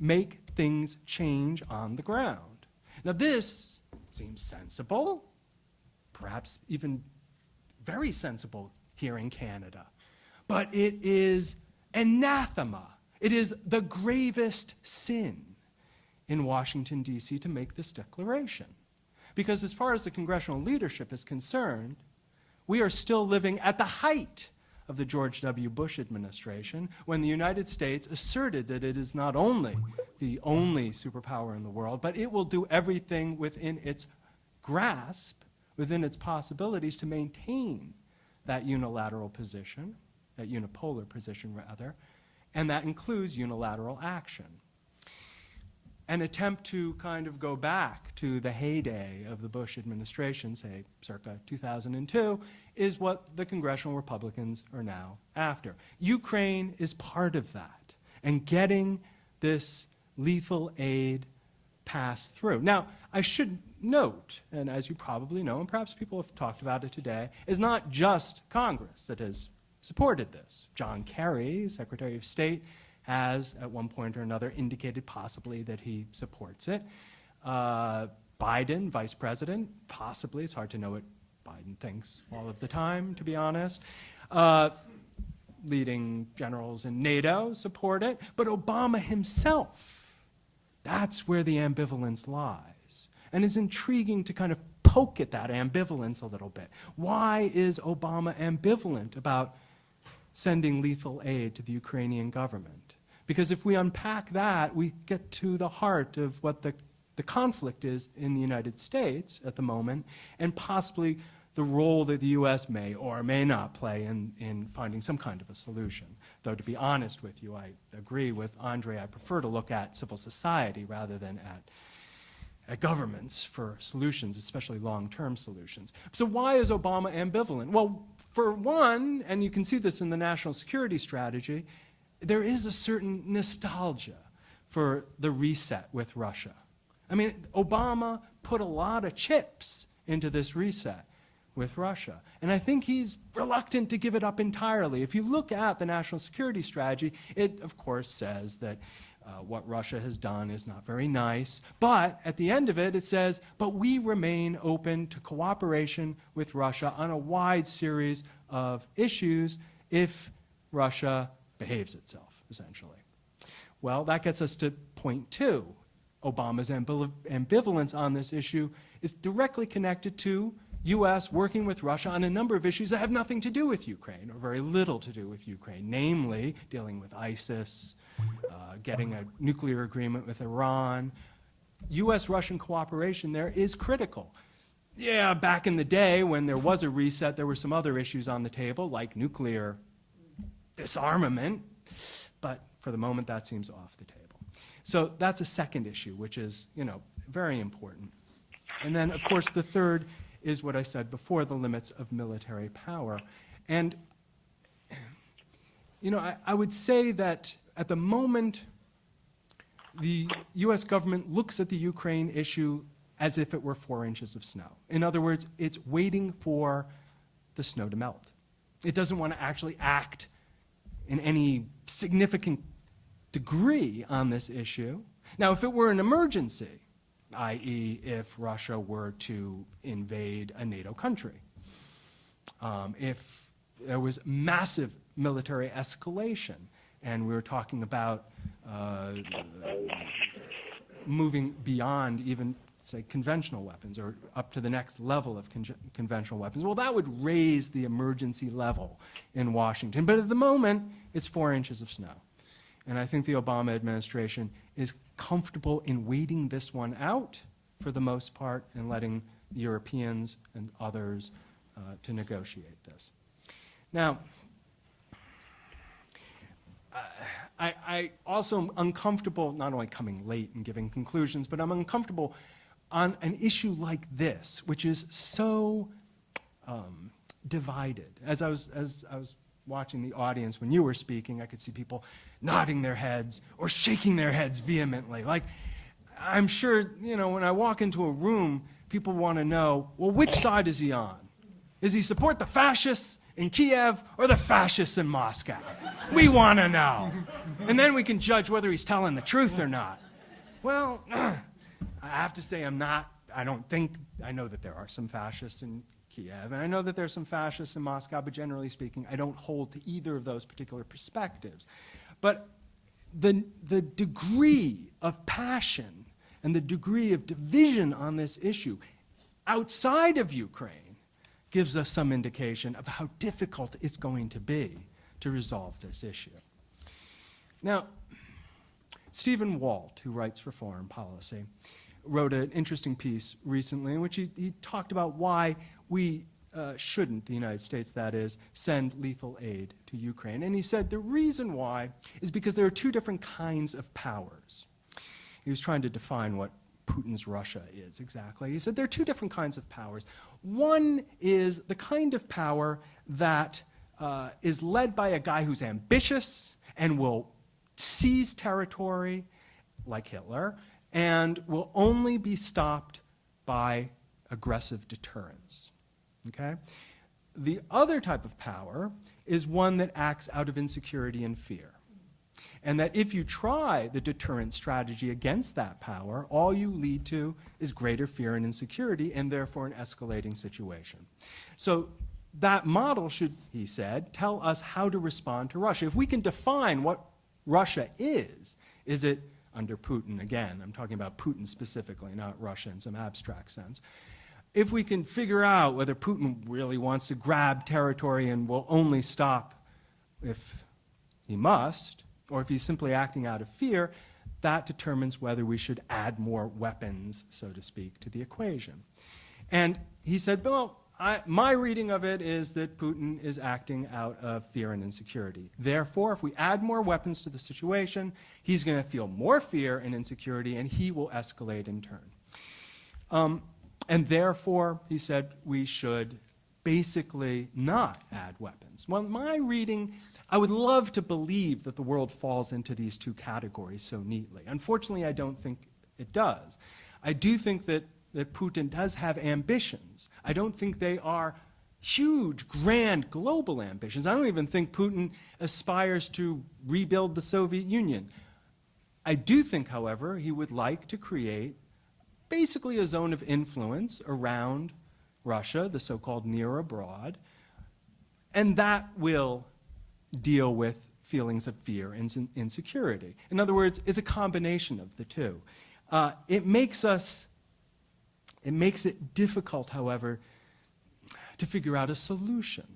make things change on the ground. Now this seems sensible, perhaps even very sensible here in Canada, but it is anathema. It is the gravest sin in Washington, D.C. to make this declaration. Because as far as the congressional leadership is concerned, we are still living at the height of the George W. Bush administration, when the United States asserted that it is not only the only superpower in the world, but it will do everything within its grasp, within its possibilities, to maintain that unilateral position, that unipolar position rather, and that includes unilateral action. An attempt to kind of go back to the heyday of the Bush administration, say circa 2002, is what the congressional Republicans are now after. Ukraine is part of that, and getting this lethal aid passed through. Now, I should note, and as you probably know, and perhaps people have talked about it today, is not just Congress that has supported this. John Kerry, Secretary of State, has at one point or another indicated possibly that he supports it. Biden, Vice President, possibly. It's hard to know what Biden thinks all of the time, to be honest. Leading generals in NATO support it. But Obama himself, that's where the ambivalence lies. And it's intriguing to kind of poke at that ambivalence a little bit. Why is Obama ambivalent about sending lethal aid to the Ukrainian government? Because if we unpack that, we get to the heart of what the conflict is in the United States at the moment, and possibly the role that the U.S. may or may not play in finding some kind of a solution. Though, to be honest with you, I agree with Andriy. I prefer to look at civil society rather than at governments for solutions, especially long-term solutions. So why is Obama ambivalent? Well, for one, and you can see this in the national security strategy, there is a certain nostalgia for the reset with Russia. I mean, Obama put a lot of chips into this reset with Russia, and I think he's reluctant to give it up entirely. If you look at the national security strategy, it of course says that what Russia has done is not very nice, but at the end of it, it says, but we remain open to cooperation with Russia on a wide series of issues if Russia behaves itself, essentially. Well, that gets us to point two. Obama's ambivalence on this issue is directly connected to U.S. working with Russia on a number of issues that have nothing to do with Ukraine, or very little to do with Ukraine, namely dealing with ISIS, getting a nuclear agreement with Iran. U.S.-Russian cooperation there is critical. Yeah, back in the day when there was a reset, there were some other issues on the table, like nuclear disarmament, but for the moment that seems off the table. So that's a second issue, which is, very important. And then, of course, the third is what I said before, the limits of military power. And, I would say that at the moment, the U.S. government looks at the Ukraine issue as if it were 4 inches of snow. In other words, it's waiting for the snow to melt. It doesn't want to actually act in any significant degree on this issue. Now, if it were an emergency, i.e. if Russia were to invade a NATO country, if there was massive military escalation, and we were talking about moving beyond even, say, conventional weapons, or up to the next level of conventional weapons, well, that would raise the emergency level in Washington. But at the moment, it's 4 inches of snow. And I think the Obama administration is comfortable in waiting this one out for the most part and letting Europeans and others to negotiate this. Now, I also am uncomfortable not only coming late and giving conclusions, but I'm uncomfortable on an issue like this, which is so divided. As I was watching the audience when you were speaking, I could see people nodding their heads or shaking their heads vehemently. Like, I'm sure, you know, when I walk into a room, people want to know, well, which side is he on? Does he support the fascists in Kyiv or the fascists in Moscow? We want to know. And then we can judge whether he's telling the truth or not. Well, I have to say I know that there are some fascists in Kyiv, and I know that there are some fascists in Moscow, but generally speaking, I don't hold to either of those particular perspectives. But the degree of passion and the degree of division on this issue outside of Ukraine gives us some indication of how difficult it's going to be to resolve this issue. Now, Stephen Walt, who writes for Foreign Policy, wrote an interesting piece recently in which he talked about why we shouldn't, the United States that is, send lethal aid to Ukraine. And he said the reason why is because there are two different kinds of powers. He was trying to define what Putin's Russia is exactly. He said there are two different kinds of powers. One is the kind of power that is led by a guy who's ambitious and will seize territory, like Hitler, and will only be stopped by aggressive deterrence. Okay? The other type of power is one that acts out of insecurity and fear. And that if you try the deterrent strategy against that power, all you lead to is greater fear and insecurity, and therefore an escalating situation. So that model should, he said, tell us how to respond to Russia. If we can define what Russia is it under Putin, again, I'm talking about Putin specifically, not Russia in some abstract sense. If we can figure out whether Putin really wants to grab territory and will only stop if he must, or if he's simply acting out of fear, that determines whether we should add more weapons, so to speak, to the equation. And he said, well, my reading of it is that Putin is acting out of fear and insecurity. Therefore, if we add more weapons to the situation, he's going to feel more fear and insecurity, and he will escalate in turn. And therefore, he said, we should basically not add weapons. Well, my reading, I would love to believe that the world falls into these two categories so neatly. Unfortunately, I don't think it does. I do think that Putin does have ambitions. I don't think they are huge, grand, global ambitions. I don't even think Putin aspires to rebuild the Soviet Union. I do think, however, he would like to create basically a zone of influence around Russia, the so-called near abroad, and that will deal with feelings of fear and insecurity. In other words, it's a combination of the two. It makes it difficult, however, to figure out a solution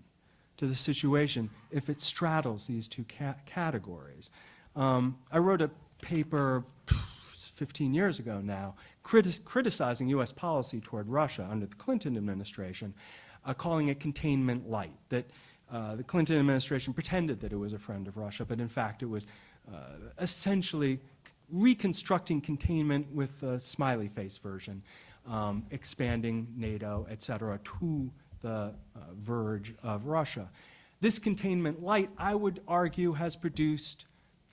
to the situation if it straddles these two categories. I wrote a paper 15 years ago now criticizing U.S. policy toward Russia under the Clinton administration, calling it containment light, that the Clinton administration pretended that it was a friend of Russia, but in fact it was essentially reconstructing containment with a smiley face version, expanding NATO, et cetera, to the verge of Russia. This containment light, I would argue, has produced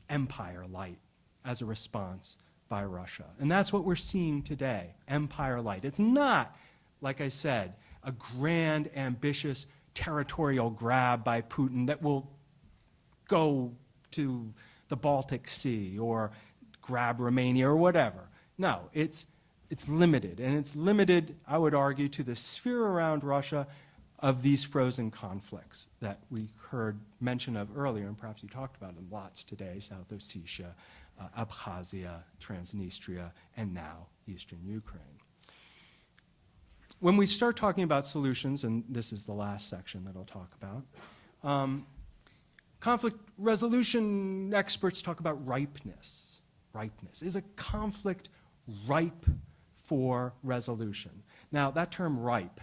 empire light as a response by Russia. And that's what we're seeing today, empire light. It's not, like I said, a grand, ambitious territorial grab by Putin that will go to the Baltic Sea or grab Romania or whatever. No, it's limited, and it's limited, I would argue, to the sphere around Russia of these frozen conflicts that we heard mention of earlier, and perhaps you talked about them lots today, South Ossetia, Abkhazia, Transnistria, and now Eastern Ukraine. When we start talking about solutions, and this is the last section that I'll talk about, conflict resolution experts talk about ripeness. Ripeness. Is a conflict ripe for resolution? Now, that term ripe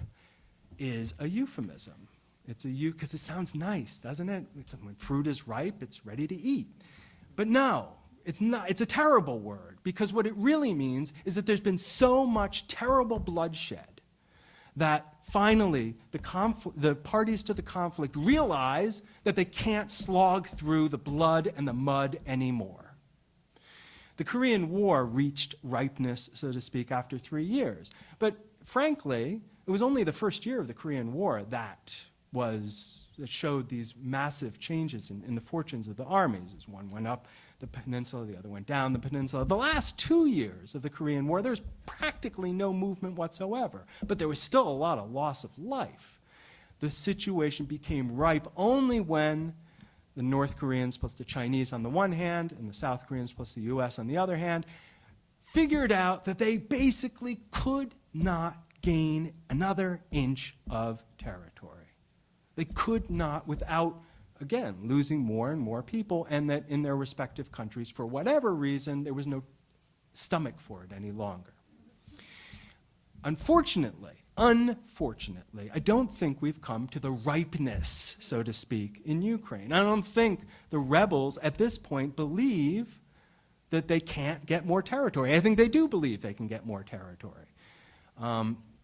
is a euphemism. It's a because it sounds nice, doesn't it? When fruit is ripe, it's ready to eat. But no, it's not. It's a terrible word, because what it really means is that there's been so much terrible bloodshed that finally the parties to the conflict realize that they can't slog through the blood and the mud anymore. The Korean War reached ripeness, so to speak, after 3 years. But frankly, it was only the first year of the Korean War that showed these massive changes in the fortunes of the armies. As one went up the peninsula, the other went down the peninsula. The last 2 years of the Korean War, there was practically no movement whatsoever, but there was still a lot of loss of life. The situation became ripe only when the North Koreans plus the Chinese on the one hand and the South Koreans plus the US on the other hand figured out that they basically could not gain another inch of territory. They could not without, again, losing more and more people, and that in their respective countries, for whatever reason, there was no stomach for it any longer. Unfortunately, I don't think we've come to the ripeness, so to speak, in Ukraine. I don't think the rebels at this point believe that they can't get more territory. I think they do believe they can get more territory.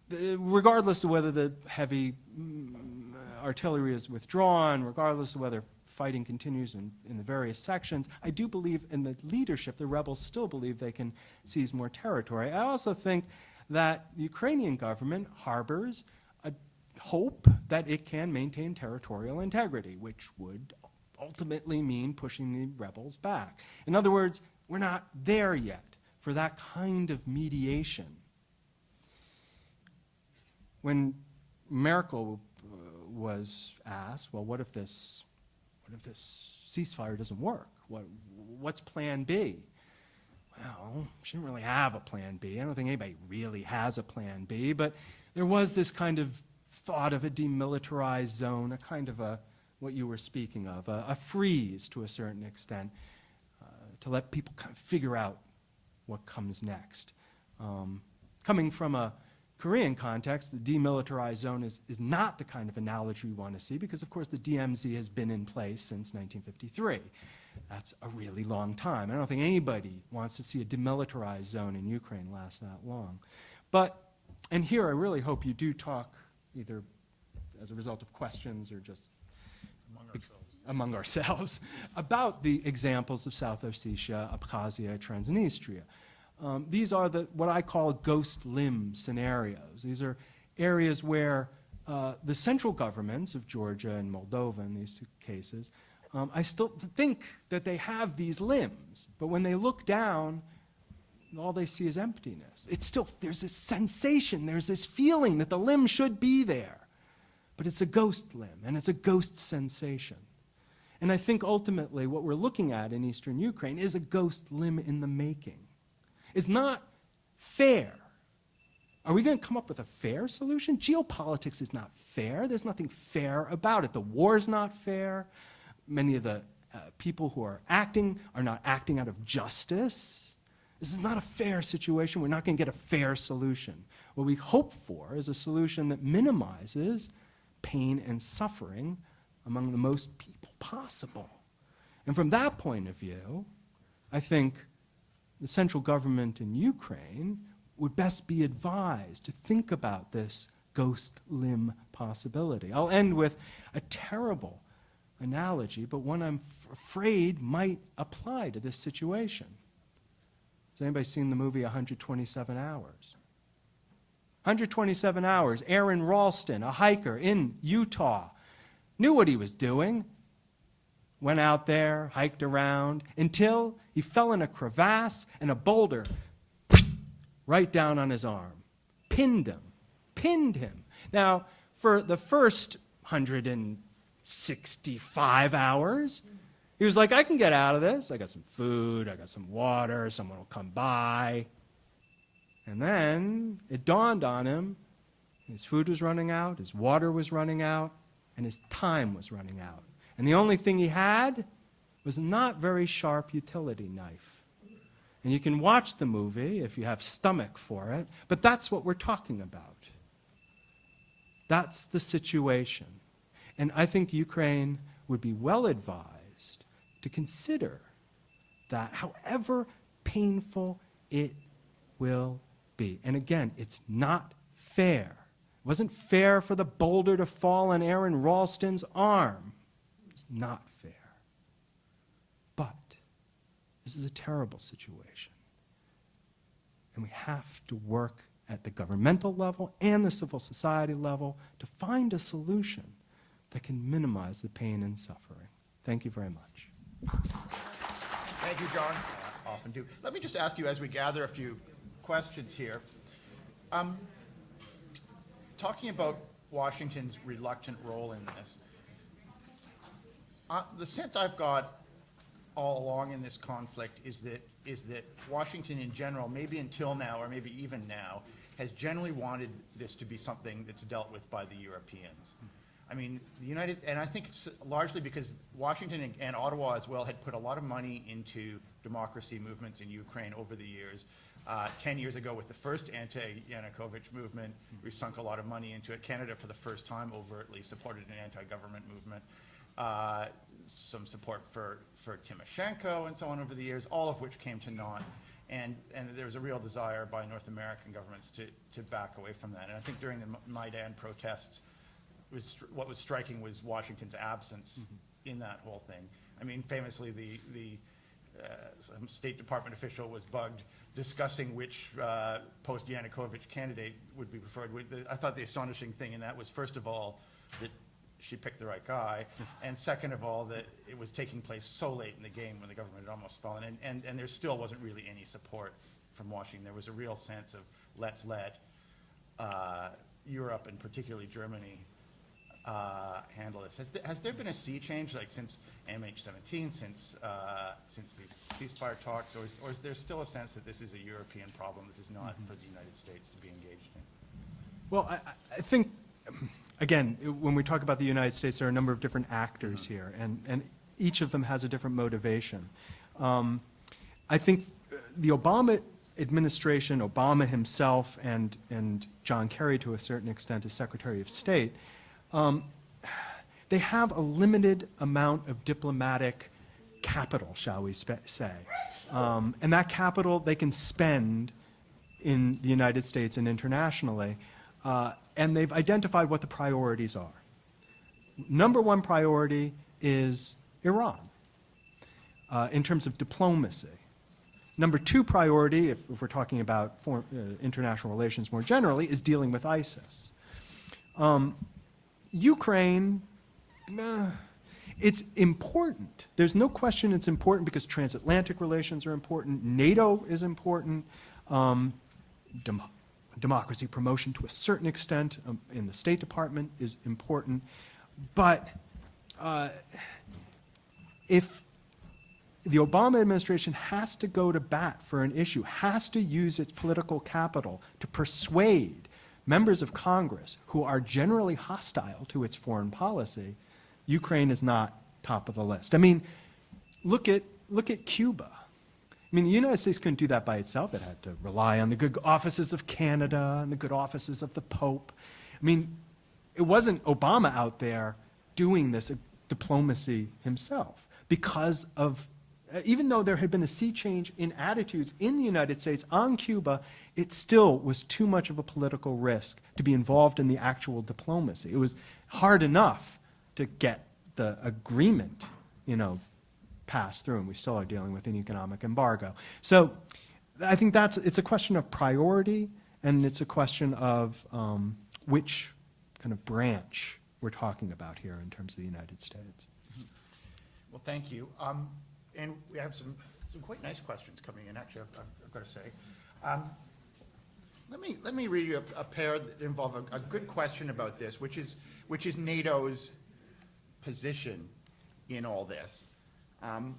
Regardless of whether the heavy artillery is withdrawn, regardless of whether fighting continues in the various sections, I do believe in the leadership, the rebels still believe they can seize more territory. I also think that the Ukrainian government harbors a hope that it can maintain territorial integrity, which would ultimately mean pushing the rebels back. In other words, we're not there yet for that kind of mediation. When Merkel was asked, well, what if this ceasefire doesn't work? What's plan B? Well, she didn't really have a plan B. I don't think anybody really has a plan B, but there was this kind of thought of a demilitarized zone, a kind of what you were speaking of, a freeze to a certain extent, to let people kind of figure out what comes next. Coming from a Korean context, the demilitarized zone is not the kind of analogy we want to see, because of course the DMZ has been in place since 1953. That's a really long time. I don't think anybody wants to see a demilitarized zone in Ukraine last that long. But, and here I really hope you do talk either as a result of questions or just among ourselves about the examples of South Ossetia, Abkhazia, Transnistria. These are what I call ghost limb scenarios. These are areas where the central governments of Georgia and Moldova, in these two cases, I still think that they have these limbs, but when they look down, all they see is emptiness. It's still, there's this sensation, there's this feeling that the limb should be there, but it's a ghost limb, and it's a ghost sensation. And I think ultimately what we're looking at in eastern Ukraine is a ghost limb in the making. It's not fair. Are we going to come up with a fair solution? Geopolitics is not fair. There's nothing fair about it. The war's not fair. Many of the people who are not acting out of justice. This is not a fair situation. We're not going to get a fair solution. What we hope for is a solution that minimizes pain and suffering among the most people possible. And from that point of view, I think the central government in Ukraine would best be advised to think about this ghost limb possibility. I'll end with a terrible analogy, but one I'm afraid might apply to this situation. Has anybody seen the movie 127 Hours? 127 Hours, Aaron Ralston, a hiker in Utah, knew what he was doing, went out there, hiked around, until he fell in a crevasse and a boulder right down on his arm. Pinned him. Now, for the first 165 hours, he was like, I can get out of this. I got some food, I got some water, someone will come by. And then it dawned on him, his food was running out, his water was running out, and his time was running out. And the only thing he had was a not very sharp utility knife. And you can watch the movie if you have stomach for it, but that's what we're talking about. That's the situation. And I think Ukraine would be well advised to consider that, however painful it will be. And again, it's not fair. It wasn't fair for the boulder to fall on Aaron Ralston's arm. It's not fair. But this is a terrible situation. And we have to work at the governmental level and the civil society level to find a solution that can minimize the pain and suffering. Thank you very much. Thank you, John. Often do. Let me just ask you, as we gather a few questions here, talking about Washington's reluctant role in this, the sense I've got all along in this conflict is that Washington in general, maybe until now, or maybe even now, has generally wanted this to be something that's dealt with by the Europeans. I mean, and I think it's largely because Washington and Ottawa as well had put a lot of money into democracy movements in Ukraine over the years. 10 years ago with the first anti-Yanukovych movement, we sunk a lot of money into it. Canada, for the first time, overtly supported an anti-government movement. Some support for Tymoshenko and so on over the years, all of which came to naught. And there was a real desire by North American governments to back away from that. And I think during the Maidan protests, what was striking was Washington's absence in that whole thing. I mean, famously, some State Department official was bugged discussing which post-Yanukovych candidate would be preferred. I thought the astonishing thing in that was, first of all, that she picked the right guy, and second of all, that it was taking place so late in the game when the government had almost fallen, and there still wasn't really any support from Washington. There was a real sense of let's let Europe, and particularly Germany, handle this. Has there been a sea change, like since MH17, since these ceasefire talks, or is there still a sense that this is a European problem? This is not for the United States to be engaged in? Well, I think, again, when we talk about the United States, there are a number of different actors here, and each of them has a different motivation. I think the Obama administration, Obama himself, and John Kerry, to a certain extent, as Secretary of State, they have a limited amount of diplomatic capital, shall we say. And that capital they can spend in the United States and internationally. And they've identified what the priorities are. Number one priority is Iran in terms of diplomacy. Number two priority, if we're talking about international relations more generally, is dealing with ISIS. Ukraine, it's important. There's no question it's important because transatlantic relations are important. NATO is important. Democracy promotion to a certain extent in the State Department is important. But if the Obama administration has to go to bat for an issue, has to use its political capital to persuade members of Congress who are generally hostile to its foreign policy, Ukraine is not top of the list. I mean, look at Cuba. I mean, the United States couldn't do that by itself. It had to rely on the good offices of Canada and the good offices of the Pope. I mean, it wasn't Obama out there doing this diplomacy himself because of, even though there had been a sea change in attitudes in the United States on Cuba, it still was too much of a political risk to be involved in the actual diplomacy. It was hard enough to get the agreement, passed through, and we still are dealing with an economic embargo. So I think it's a question of priority, and it's a question of which kind of branch we're talking about here in terms of the United States. Well, thank you. And we have some quite nice questions coming in, actually, I've got to say. Let me read you a pair that involve a good question about this, which is NATO's position in all this. And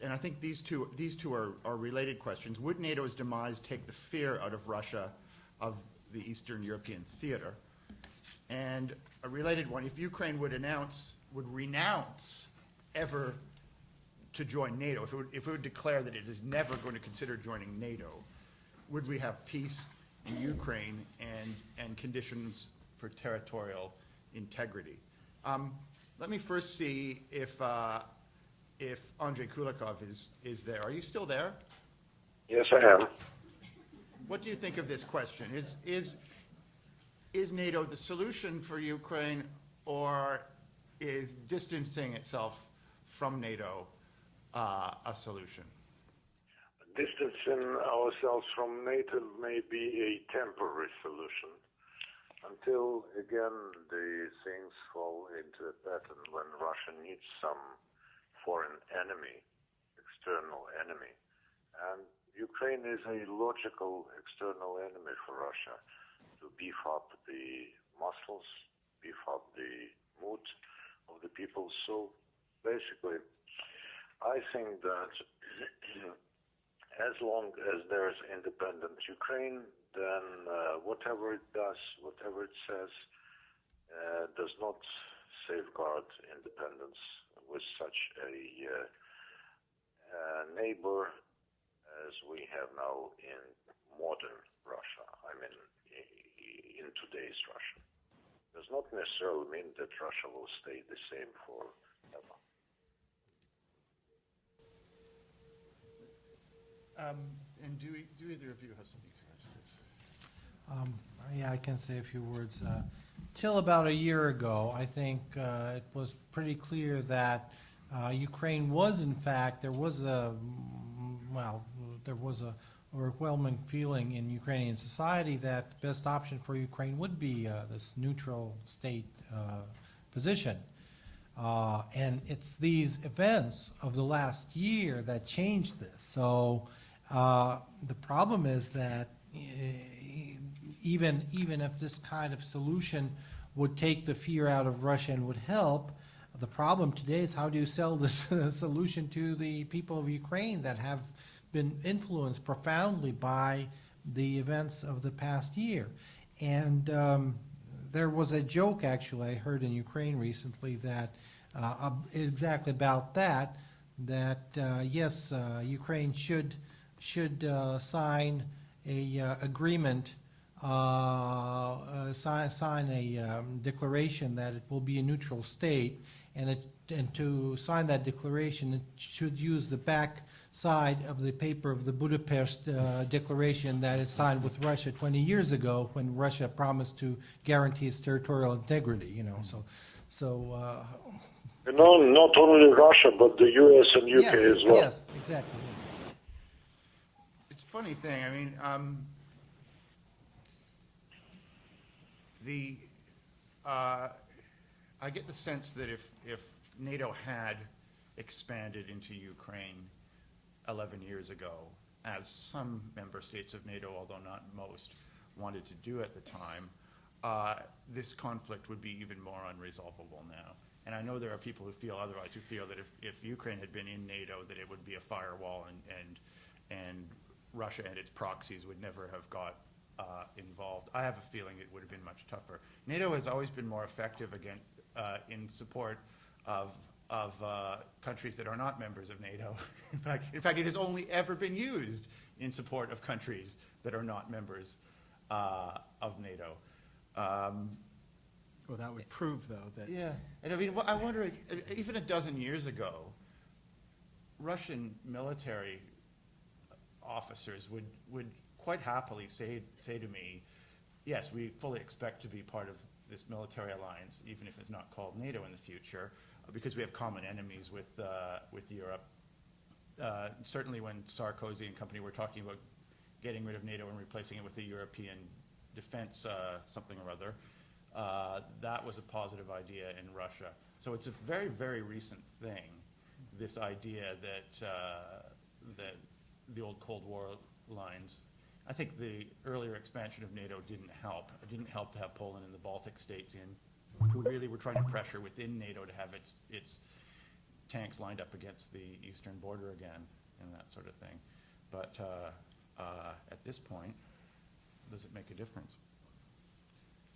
I think these two are related questions. Would NATO's demise take the fear out of Russia of the Eastern European theater? And a related one, if Ukraine would renounce ever to join NATO, if it would declare that it is never going to consider joining NATO, would we have peace in Ukraine and conditions for territorial integrity. Let me first see if Andriy Kulykov is there. Are you still there? Yes, I am. What do you think of this question? Is NATO the solution for Ukraine, or is distancing itself from NATO a solution? Distancing ourselves from NATO may be a temporary solution until, again, the things fall into a pattern when Russia needs some foreign enemy, external enemy. And Ukraine is a logical external enemy for Russia to beef up the muscles, beef up the mood of the people. So basically, I think that as long as there's independent Ukraine, then whatever it does, whatever it says, does not safeguard independence with such a neighbor as we have now in modern Russia. I mean, in today's Russia. Does not necessarily mean that Russia will stay the same forever. And do either of you have something to add to this? Yeah, I can say a few words. Till about a year ago, I think it was pretty clear that Ukraine was, in fact, there was a overwhelming feeling in Ukrainian society that the best option for Ukraine would be this neutral state position. And it's these events of the last year that changed this. So the problem is that even if this kind of solution would take the fear out of Russia and would help, the problem today is how do you sell this solution to the people of Ukraine that have been influenced profoundly by the events of the past year. And there was a joke, actually, I heard in Ukraine recently that exactly about that, yes, Ukraine should sign a agreement, sign a declaration that it will be a neutral state, and to sign that declaration, it should use the back side of the paper of the Budapest Declaration that it signed with Russia 20 years ago, when Russia promised to guarantee its territorial integrity. You know, not only Russia, but the U.S. and UK as well. Yes, exactly. Yeah. It's a funny thing. I mean, I get the sense that if NATO had expanded into Ukraine 11 years ago, as some member states of NATO, although not most, wanted to do at the time, this conflict would be even more unresolvable now. And I know there are people who feel otherwise, who feel that if Ukraine had been in NATO, that it would be a firewall, and Russia and its proxies would never have got involved. I have a feeling it would have been much tougher. NATO has always been more effective in support of countries that are not members of NATO. In fact, it has only ever been used in support of countries that are not members of NATO. Well, that would prove, though, that... Yeah, and I mean, I wonder, even a dozen years ago, Russian military officers would quite happily say to me, yes, we fully expect to be part of this military alliance, even if it's not called NATO in the future, because we have common enemies with Europe. Certainly when Sarkozy and company were talking about getting rid of NATO and replacing it with a European defense something or other, that was a positive idea in Russia. So it's a very, very recent thing, this idea that the old Cold War lines. I think the earlier expansion of NATO didn't help. It didn't help to have Poland and the Baltic states in, who really were trying to pressure within NATO to have its tanks lined up against the eastern border again, and that sort of thing. But at this point, does it make a difference?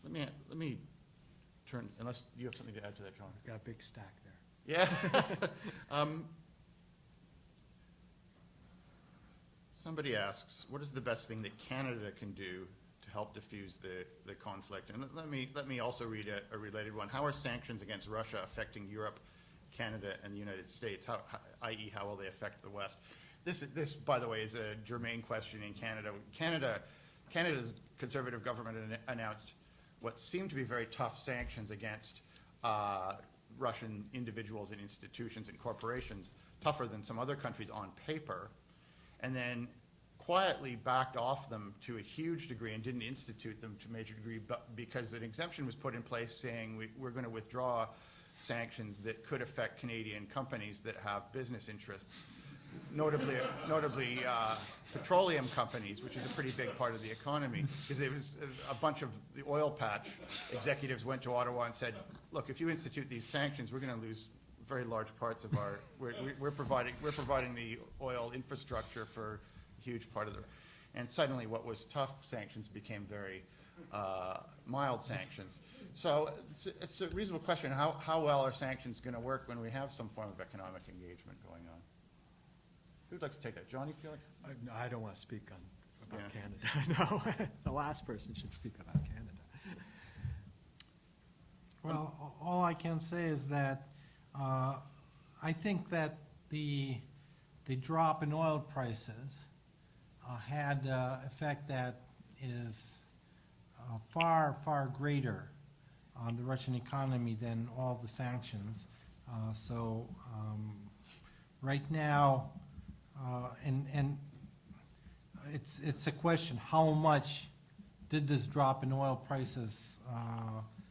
Let me turn, unless you have something to add to that, John. Got a big stack there. Yeah. Somebody asks, what is the best thing that Canada can do to help diffuse the conflict. And let me also read a related one. How are sanctions against Russia affecting Europe, Canada, and the United States? I.e., how will they affect the West? This, by the way, is a germane question in Canada. Canada's Conservative government announced what seemed to be very tough sanctions against Russian individuals and institutions and corporations, tougher than some other countries on paper, and then quietly backed off them to a huge degree and didn't institute them to a major degree, but because an exemption was put in place saying we're going to withdraw sanctions that could affect Canadian companies that have business interests, notably petroleum companies, which is a pretty big part of the economy, because there was a bunch of the oil patch executives went to Ottawa and said, look, if you institute these sanctions, we're going to lose very large parts of our, we're providing the oil infrastructure for a huge part of the, and suddenly what was tough sanctions became very mild sanctions. So it's a reasonable question. How well are sanctions going to work when we have some form of economic engagement going on? Who'd like to take that? John, you feel like? I don't want to speak about Yeah. Canada. No, the last person should speak about Canada. Well, all I can say is that I think that the drop in oil prices had an effect that is far, far greater on the Russian economy than all the sanctions. So right now, and it's a question, how much did this drop in oil prices,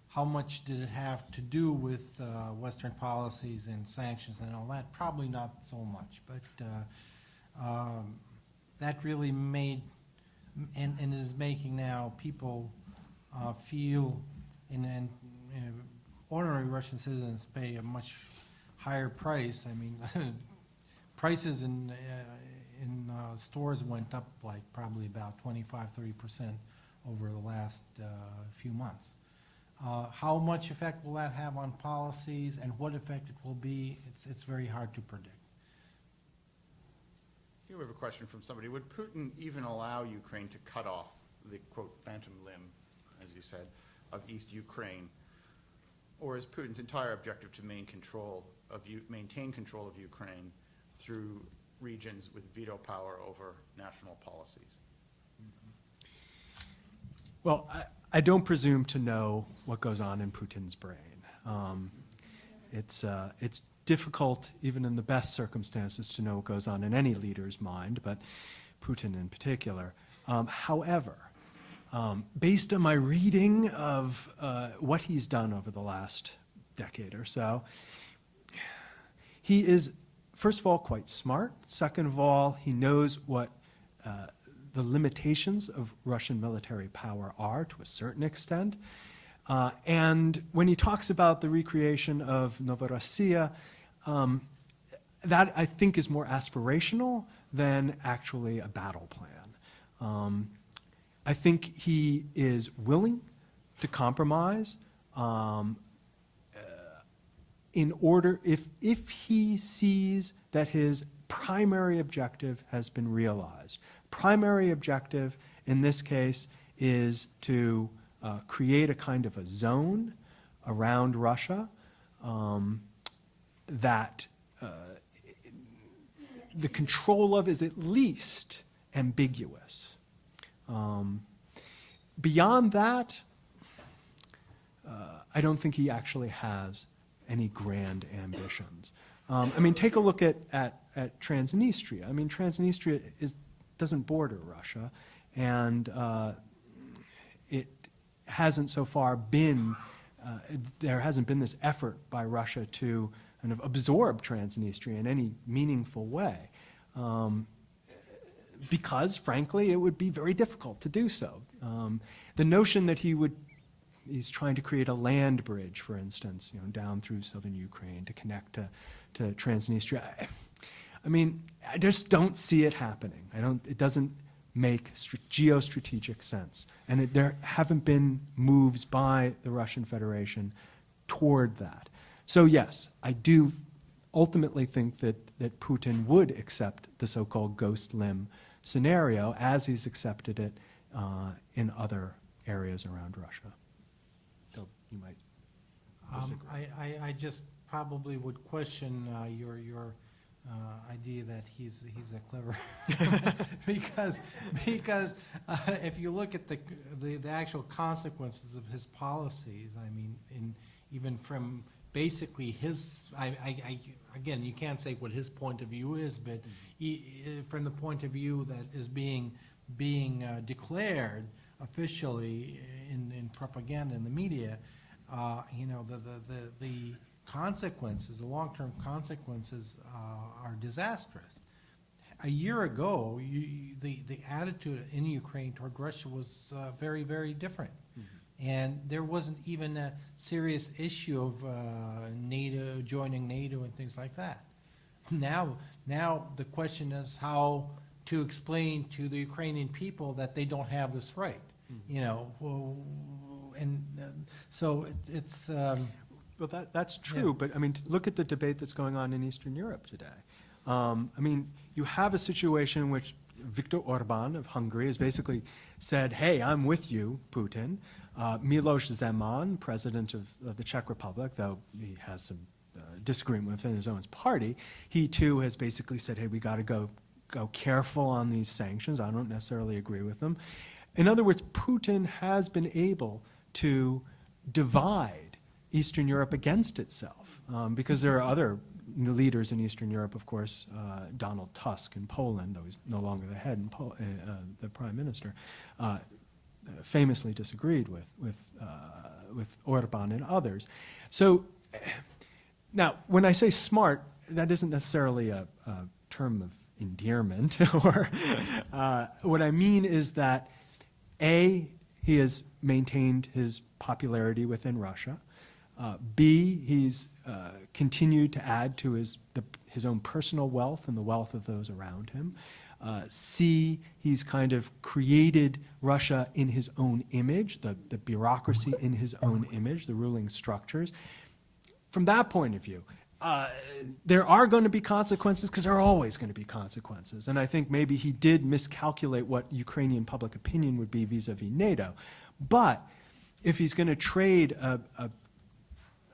how much did it have to do with Western policies and sanctions and all that? Probably not so much, but that really made and is making now people feel, and ordinary Russian citizens pay a much higher price. I mean, prices in stores went up like probably about 25–30% over the last few months. How much effect will that have on policies and what effect it will be, it's very hard to predict. Here we have a question from somebody. Would Putin even allow Ukraine to cut off the, quote, phantom limb, as you said, of East Ukraine? Or is Putin's entire objective to maintain control of Ukraine through regions with veto power over national policies? Well, I don't presume to know what goes on in Putin's brain. It's difficult, even in the best circumstances, to know what goes on in any leader's mind, but Putin in particular. However, based on my reading of what he's done over the last decade or so, he is, first of all, quite smart. Second of all, he knows what the limitations of Russian military power are to a certain extent. And when he talks about the recreation of Novorossiya, that I think is more aspirational than actually a battle plan. I think he is willing to compromise in order, if he sees that his primary objective has been realized. Primary objective in this case is to create a kind of a zone around Russia that the control of is at least ambiguous. Beyond that, I don't think he actually has any grand ambitions. I mean, take a look at Transnistria. I mean, Transnistria doesn't border Russia, and it hasn't so far been, there hasn't been this effort by Russia to kind of absorb Transnistria in any meaningful way, because, frankly, it would be very difficult to do so. The notion that he's trying to create a land bridge, for instance, down through southern Ukraine to connect to Transnistria. I mean, I just don't see it happening. It doesn't make geostrategic sense. And there haven't been moves by the Russian Federation toward that. So yes, I do ultimately think that Putin would accept the so-called ghost limb scenario as he's accepted it in other areas around Russia. Though you might disagree. I just probably would question your idea that he's a clever because if you look at the actual consequences of his policies, I mean, even from basically his, again, you can't say what his point of view is, but from the point of view that is being declared officially in propaganda in the media, you know, the consequences, the long-term consequences are disastrous. A year ago, the attitude in Ukraine toward Russia was very, very different. And there wasn't even a serious issue of NATO, joining NATO and things like that. Now the question is how to explain to the Ukrainian people that they don't have this right. You know, so it's. Well, that's true, Yeah. but I mean, look at the debate that's going on in Eastern Europe today. I mean, you have a situation in which Viktor Orban of Hungary has basically said, hey, I'm with you, Putin. Miloš Zeman, president of the Czech Republic, though he has some disagreement within his own party, he too has basically said, hey, we got to go careful on these sanctions. I don't necessarily agree with them. In other words, Putin has been able to divide Eastern Europe against itself, because there are other leaders in Eastern Europe, of course, Donald Tusk in Poland, though he's no longer the head, the prime minister, famously disagreed with Orban and others. So now, when I say smart, that isn't necessarily a term of endearment, or what I mean is that A, he has maintained his popularity within Russia. B, he's continued to add to his own personal wealth and the wealth of those around him. C, he's kind of created Russia in his own image, the bureaucracy in his own image, the ruling structures. From that point of view, there are going to be consequences, because there are always going to be consequences. And I think maybe he did miscalculate what Ukrainian public opinion would be vis-a-vis NATO. But if he's going to trade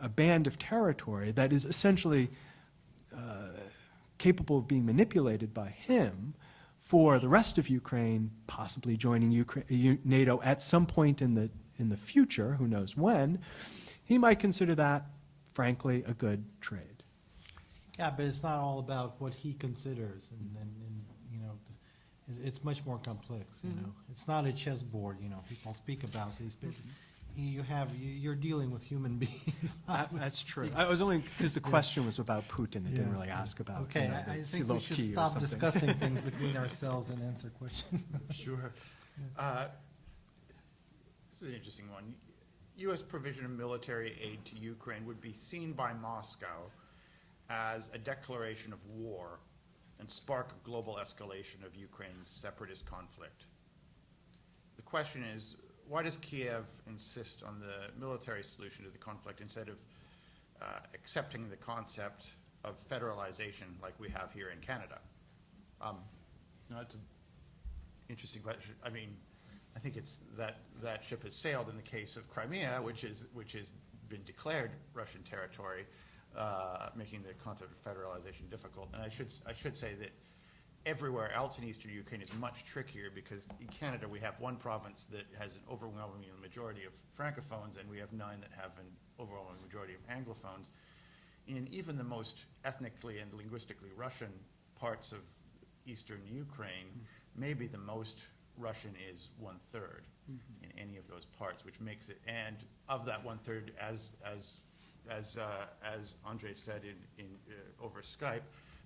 a band of territory that is essentially capable of being manipulated by him for the rest of Ukraine possibly joining NATO at some point in the future, who knows when, he might consider that, frankly, a good trade. Yeah, but it's not all about what he considers, and you know, it's much more complex. You know, it's not a chessboard. You know, people speak about these, but you're dealing with human beings. That's true. I was only because the question was about Putin. It didn't really ask about. Okay, you know, I the think we should Silovki or stop something. discussing things between ourselves and answer questions. Sure. This is an interesting one. U.S. provision of military aid to Ukraine would be seen by Moscow as a declaration of war and spark a global escalation of Ukraine's separatist conflict. The question is, why does Kyiv insist on the military solution to the conflict instead of accepting the concept of federalization like we have here in Canada? That's an interesting question. I mean, I think it's that ship has sailed in the case of Crimea, which has been declared Russian territory, making the concept of federalization difficult. And I should say that everywhere else in eastern Ukraine is much trickier, because in Canada we have one province that has an overwhelming majority of francophones, and we have 9 that have an overwhelming majority of anglophones. In even the most ethnically and linguistically Russian parts of eastern Ukraine, maybe the most Russian is 1/3 in any of those parts, which makes it, and of that 1/3, as Andriy said in over Skype,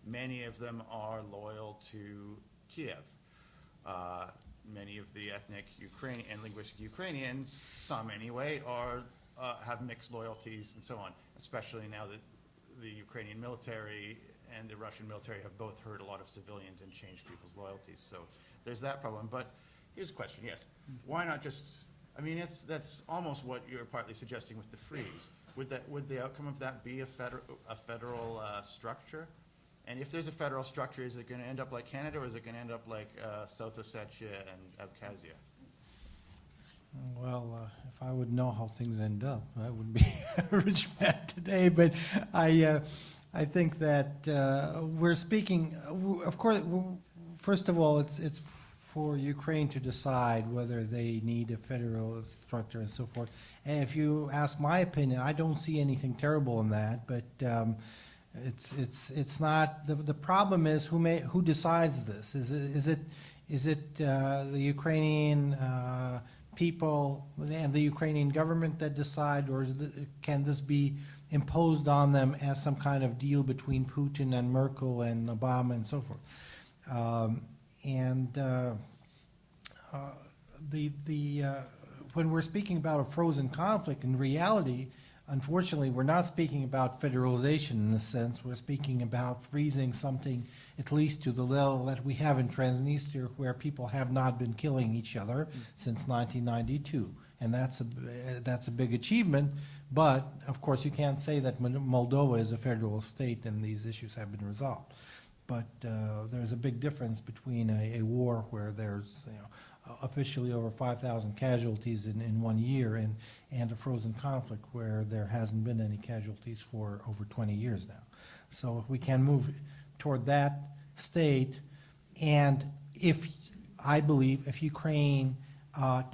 many of them are loyal to Kyiv. Many of the ethnic Ukrainian and linguistic Ukrainians, some anyway, have mixed loyalties and so on, especially now that the Ukrainian military and the Russian military have both hurt a lot of civilians and changed people's loyalties. So there's that problem. But here's a question, yes. Why not just, I mean, that's almost what you're partly suggesting with the freeze. Would the outcome of that be a federal structure? And if there's a federal structure, is it going to end up like Canada, or is it going to end up like South Ossetia and Abkhazia? Well, if I would know how things end up, I would be a rich man today. But I think that we're speaking, of course, first of all, it's for Ukraine to decide whether they need a federal structure and so forth. And if you ask my opinion, I don't see anything terrible in that. But it's not the problem is who decides this? Is it the Ukrainian people and the Ukrainian government that decide, or can this be imposed on them as some kind of deal between Putin and Merkel and Obama and so forth? When we're speaking about a frozen conflict, in reality, unfortunately, we're not speaking about federalization in this sense. We're speaking about freezing something, at least to the level that we have in Transnistria, where people have not been killing each other since 1992. And that's a big achievement. But, of course, you can't say that Moldova is a federal state and these issues have been resolved. But there's a big difference between a war where there's officially over 5,000 casualties in 1 year and a frozen conflict where there hasn't been any casualties for over 20 years now. So if we can move toward that state, and I believe if Ukraine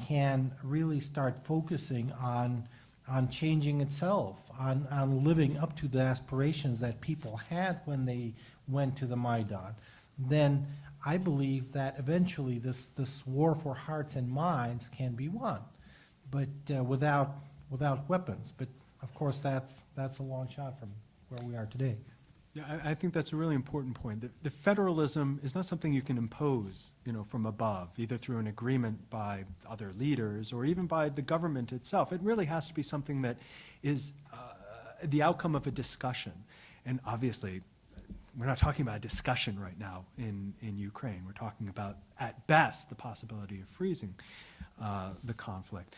can really start focusing on changing itself, on living up to the aspirations that people had when they went to the Maidan, then I believe that eventually this war for hearts and minds can be won, but without weapons. But of course, that's a long shot from where we are today. Yeah, I think that's a really important point. The federalism is not something you can impose, from above, either through an agreement by other leaders or even by the government itself. It really has to be something that is the outcome of a discussion. And obviously, we're not talking about a discussion right now in Ukraine. We're talking about, at best, the possibility of freezing the conflict.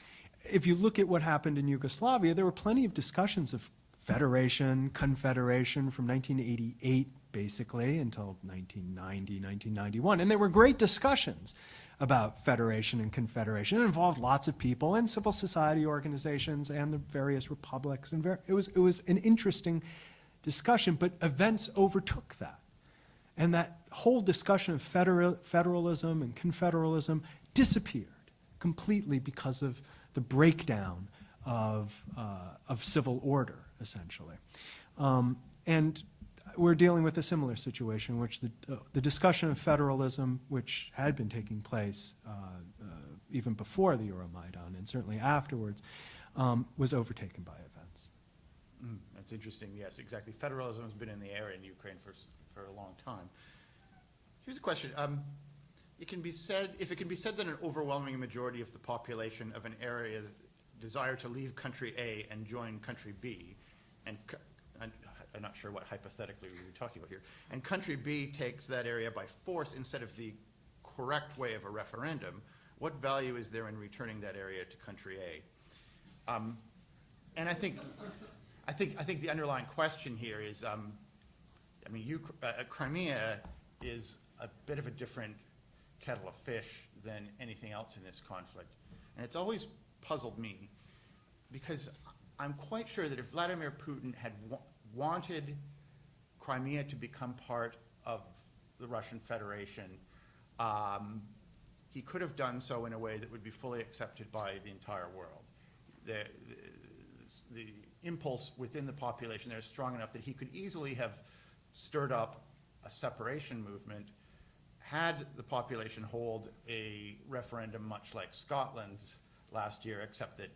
If you look at what happened in Yugoslavia, there were plenty of discussions of federation, confederation from 1988, basically, until 1990, 1991. And there were great discussions about federation and confederation. It involved lots of people and civil society organizations and the various republics. And it was an interesting discussion, but events overtook that. And that whole discussion of federalism and confederalism disappeared completely because of the breakdown of civil order, essentially. And we're dealing with a similar situation in which the discussion of federalism, which had been taking place even before the Euromaidan and certainly afterwards, was overtaken by events. That's interesting. Yes, exactly. Federalism has been in the air in Ukraine for a long time. Here's a question. If it can be said that an overwhelming majority of the population of an area desire to leave country A and join country B, and I'm not sure what hypothetically we were talking about here, and country B takes that area by force instead of the correct way of a referendum, what value is there in returning that area to country A? And I think the underlying question here is, Crimea is a bit of a different kettle of fish than anything else in this conflict. And it's always puzzled me because I'm quite sure that if Vladimir Putin had wanted Crimea to become part of the Russian Federation, he could have done so in a way that would be fully accepted by the entire world. The impulse within the population there is strong enough that he could easily have stirred up a separation movement had the population hold a referendum much like Scotland's last year, except that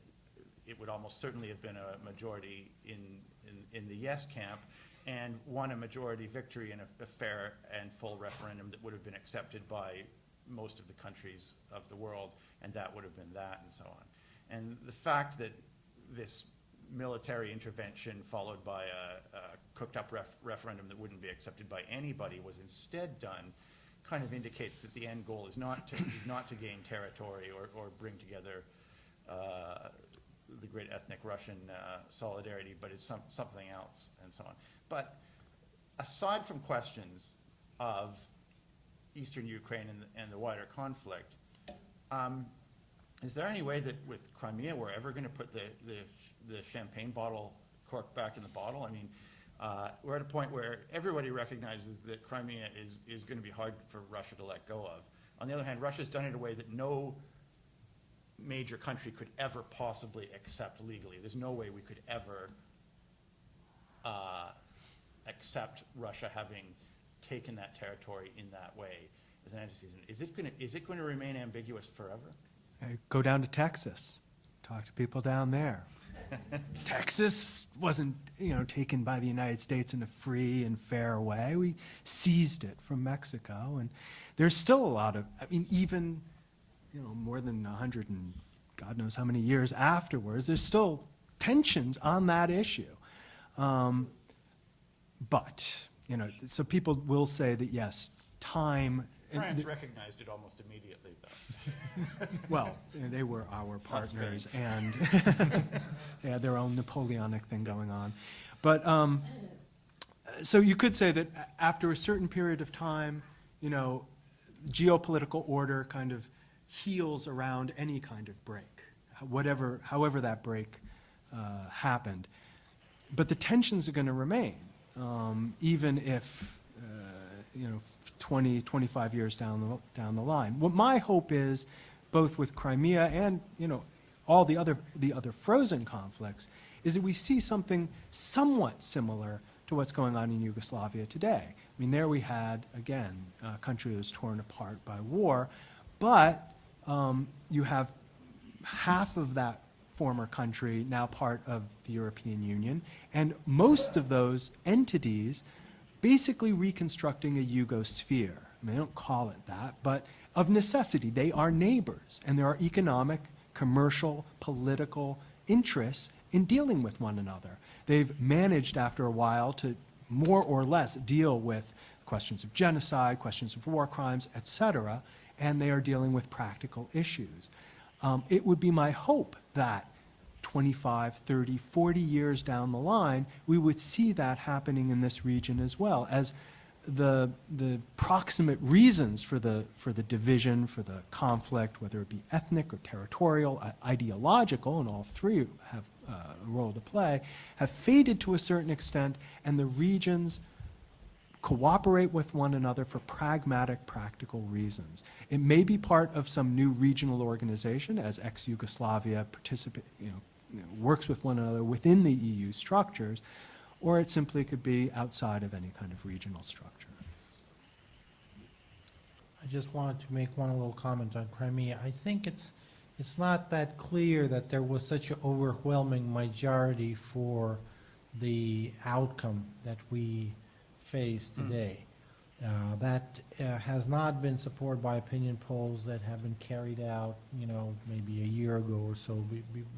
it would almost certainly have been a majority in the yes camp, and won a majority victory in a fair and full referendum that would have been accepted by most of the countries of the world, and that would have been that, and so on. And the fact that this military intervention followed by a cooked-up referendum that wouldn't be accepted by anybody was instead done kind of indicates that the end goal is not to gain territory or bring together the great ethnic Russian solidarity, but is something else, and so on. But aside from questions of Eastern Ukraine and the wider conflict, is there any way that with Crimea we're ever going to put the champagne bottle cork back in the bottle? I mean, we're at a point where everybody recognizes that Crimea is going to be hard for Russia to let go of. On the other hand, Russia's done it in a way that no major country could ever possibly accept legally. There's no way we could ever accept Russia having taken that territory in that way as an antecedent. Is it going to remain ambiguous forever? Go down to Texas, talk to people down there. Texas wasn't, taken by the United States in a free and fair way. We seized it from Mexico, and there's still a lot of, even, more than 100 and God knows how many years afterwards, there's still tensions on that issue. But, so people will say that yes, time. France recognized it almost immediately, though. Well, they were our partners, and they had their own Napoleonic thing going on. But so you could say that after a certain period of time, geopolitical order kind of heals around any kind of break, however that break happened. But the tensions are going to remain, even if 20, 25 years down the line. What my hope is, both with Crimea and all the other frozen conflicts, is that we see something somewhat similar to what's going on in Yugoslavia today. There we had, again, a country that was torn apart by war, but you have half of that former country now part of the European Union, and most of those entities basically reconstructing a Yugosphere. They don't call it that, but of necessity, they are neighbors, and there are economic, commercial, political interests in dealing with one another. They've managed after a while to more or less deal with questions of genocide, questions of war crimes, etc., and they are dealing with practical issues. It would be my hope that 25, 30, 40 years down the line, we would see that happening in this region as well, as the proximate reasons for the division, for the conflict, whether it be ethnic or territorial, ideological, and all three have a role to play, have faded to a certain extent, and the regions cooperate with one another for pragmatic, practical reasons. It may be part of some new regional organization, as ex-Yugoslavia works with one another within the EU structures, or it simply could be outside of any kind of regional structure. I just wanted to make one little comment on Crimea. I think it's not that clear that there was such an overwhelming majority for the outcome that we face today. That has not been supported by opinion polls that have been carried out, maybe a year ago or so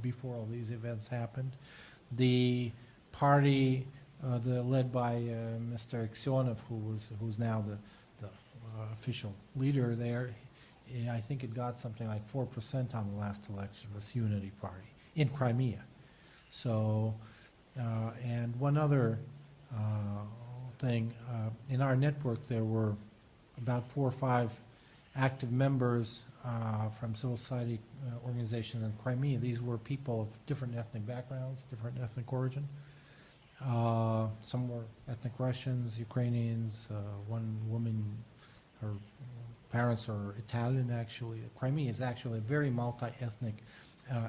before all these events happened. The party led by Mr. Aksionov, who's now the official leader there, I think it got something like 4% on the last election, this Unity Party, in Crimea. So, and one other thing, in our network there were about 4 or 5 active members from civil society organizations in Crimea. These were people of different ethnic backgrounds, different ethnic origin. Some were ethnic Russians, Ukrainians, one woman, her parents are Italian actually. Crimea is actually a very multi-ethnic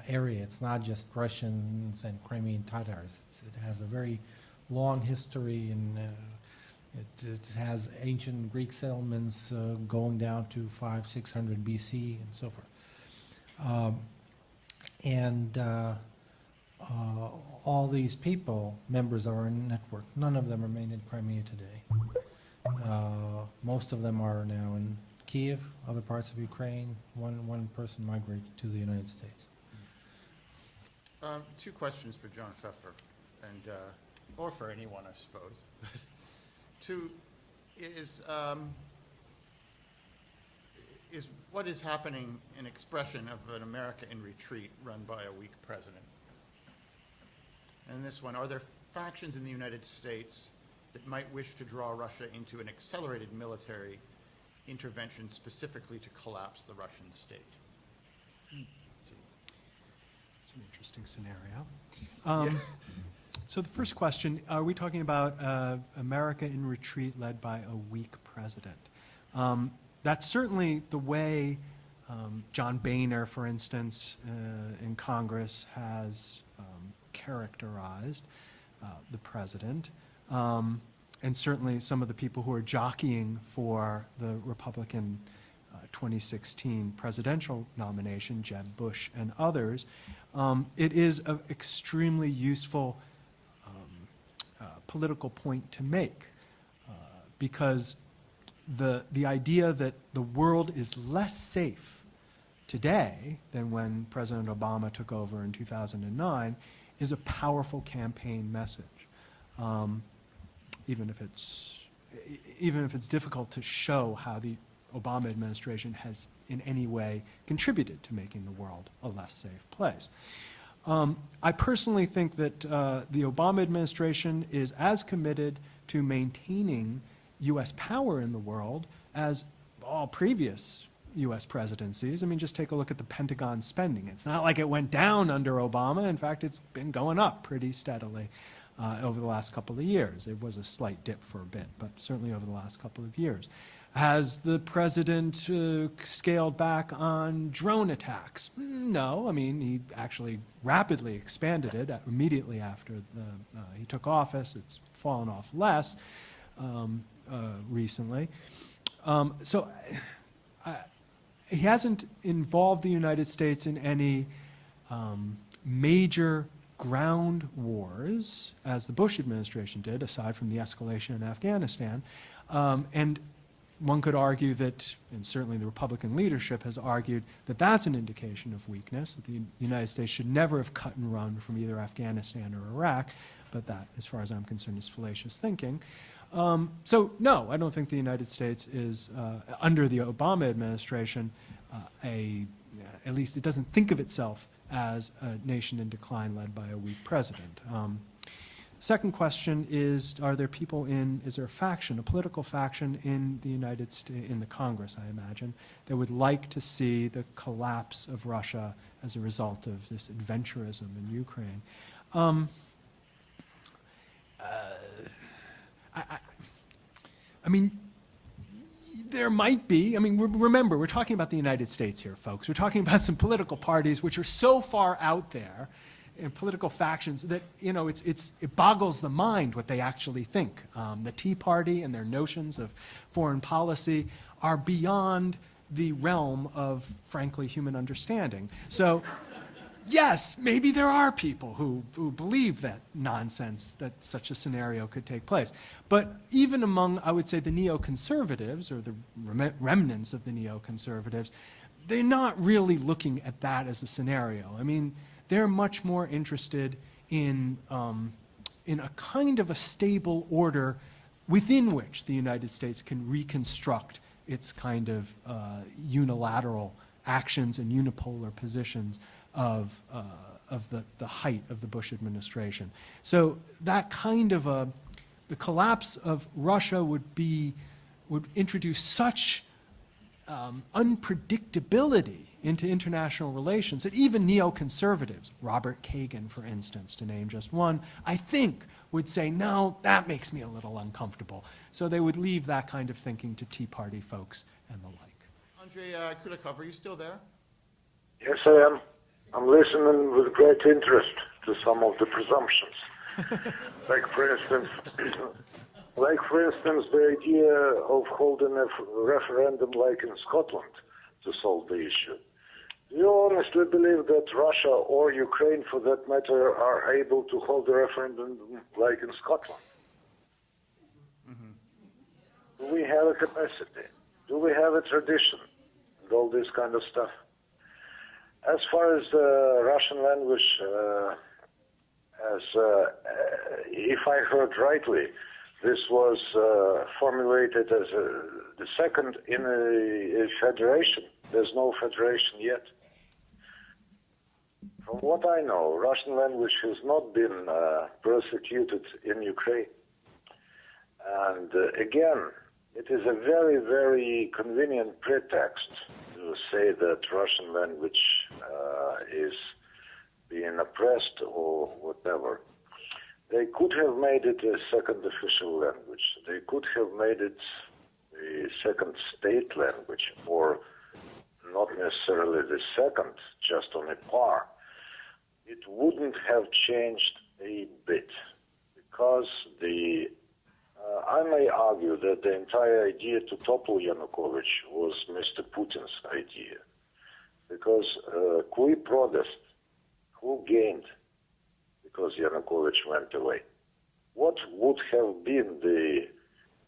area. It's not just Russians and Crimean Tatars. It has a very long history, and it has ancient Greek settlements going down to 500-600 BC and so forth. All these people, members of our network, none of them remain in Crimea today. Most of them are now in Kyiv, other parts of Ukraine. One person migrated to the United States. 2 questions for John Pfeffer, and or for anyone, I suppose. 2 is what is happening an expression of an America in retreat run by a weak president? And this one, are there factions in the United States that might wish to draw Russia into an accelerated military intervention specifically to collapse the Russian state? It's an interesting scenario. So the first question, are we talking about America in retreat led by a weak president? That's certainly the way John Boehner, for instance, in Congress has characterized the president. And certainly some of the people who are jockeying for the Republican 2016 presidential nomination, Jeb Bush and others, it is an extremely useful political point to make because the idea that the world is less safe today than when President Obama took over in 2009 is a powerful campaign message. Even if it's difficult to show how the Obama administration has in any way contributed to making the world a less safe place. I personally think that the Obama administration is as committed to maintaining U.S. power in the world as all previous U.S. presidencies. I mean, just take a look at the Pentagon spending. It's not like it went down under Obama. In fact, it's been going up pretty steadily over the last couple of years. It was a slight dip for a bit, but certainly over the last couple of years. Has the president scaled back on drone attacks? No, I mean, he actually rapidly expanded it immediately after he took office. It's fallen off less recently. So he hasn't involved the United States in any major ground wars, as the Bush administration did, aside from the escalation in Afghanistan. And one could argue that, and certainly the Republican leadership has argued, that that's an indication of weakness, that the United States should never have cut and run from either Afghanistan or Iraq, but that, as far as I'm concerned, is fallacious thinking. So no, I don't think the United States is, under the Obama administration, at least it doesn't think of itself as a nation in decline led by a weak president. Second question is, are there people is there a faction, a political faction in the United States, in the Congress, I imagine, that would like to see the collapse of Russia as a result of this adventurism in Ukraine? I mean, there might be. I mean, remember, we're talking about the United States here, folks. We're talking about some political parties which are so far out there, and political factions that, you know, it boggles the mind what they actually think. The Tea Party and their notions of foreign policy are beyond the realm of, frankly, human understanding. So, yes, maybe there are people who believe that nonsense, that such a scenario could take place. But even among, I would say, the neoconservatives, or the remnants of the neoconservatives, they're not really looking at that as a scenario. I mean, they're much more interested in a kind of a stable order within which the United States can reconstruct its kind of unilateral actions and unipolar positions of the height of the Bush administration. So that kind of the collapse of Russia would introduce such unpredictability into international relations that even neoconservatives, Robert Kagan, for instance, to name just one, I think would say, no, that makes me a little uncomfortable. So they would leave that kind of thinking to Tea Party folks and the like. Andriy Kulykov, are you still there? Yes, I am. I'm listening with great interest to some of the presumptions. Like for instance, the idea of holding a referendum like in Scotland to solve the issue. Do you honestly believe that Russia or Ukraine, for that matter, are able to hold a referendum like in Scotland? Mm-hmm. Do we have a capacity? Do we have a tradition? And all this kind of stuff. As far as the Russian language, if I heard rightly, this was formulated as the second in a federation. There's no federation yet. From what I know, Russian language has not been persecuted in Ukraine. And again, it is a very, very convenient pretext to say that Russian language is being oppressed or whatever, they could have made it a second official language. They could have made it a second state language, or not necessarily the second, just on a par. It wouldn't have changed a bit, because I may argue that the entire idea to topple Yanukovych was Mr. Putin's idea, because cui prodest, who gained because Yanukovych went away? What would have been the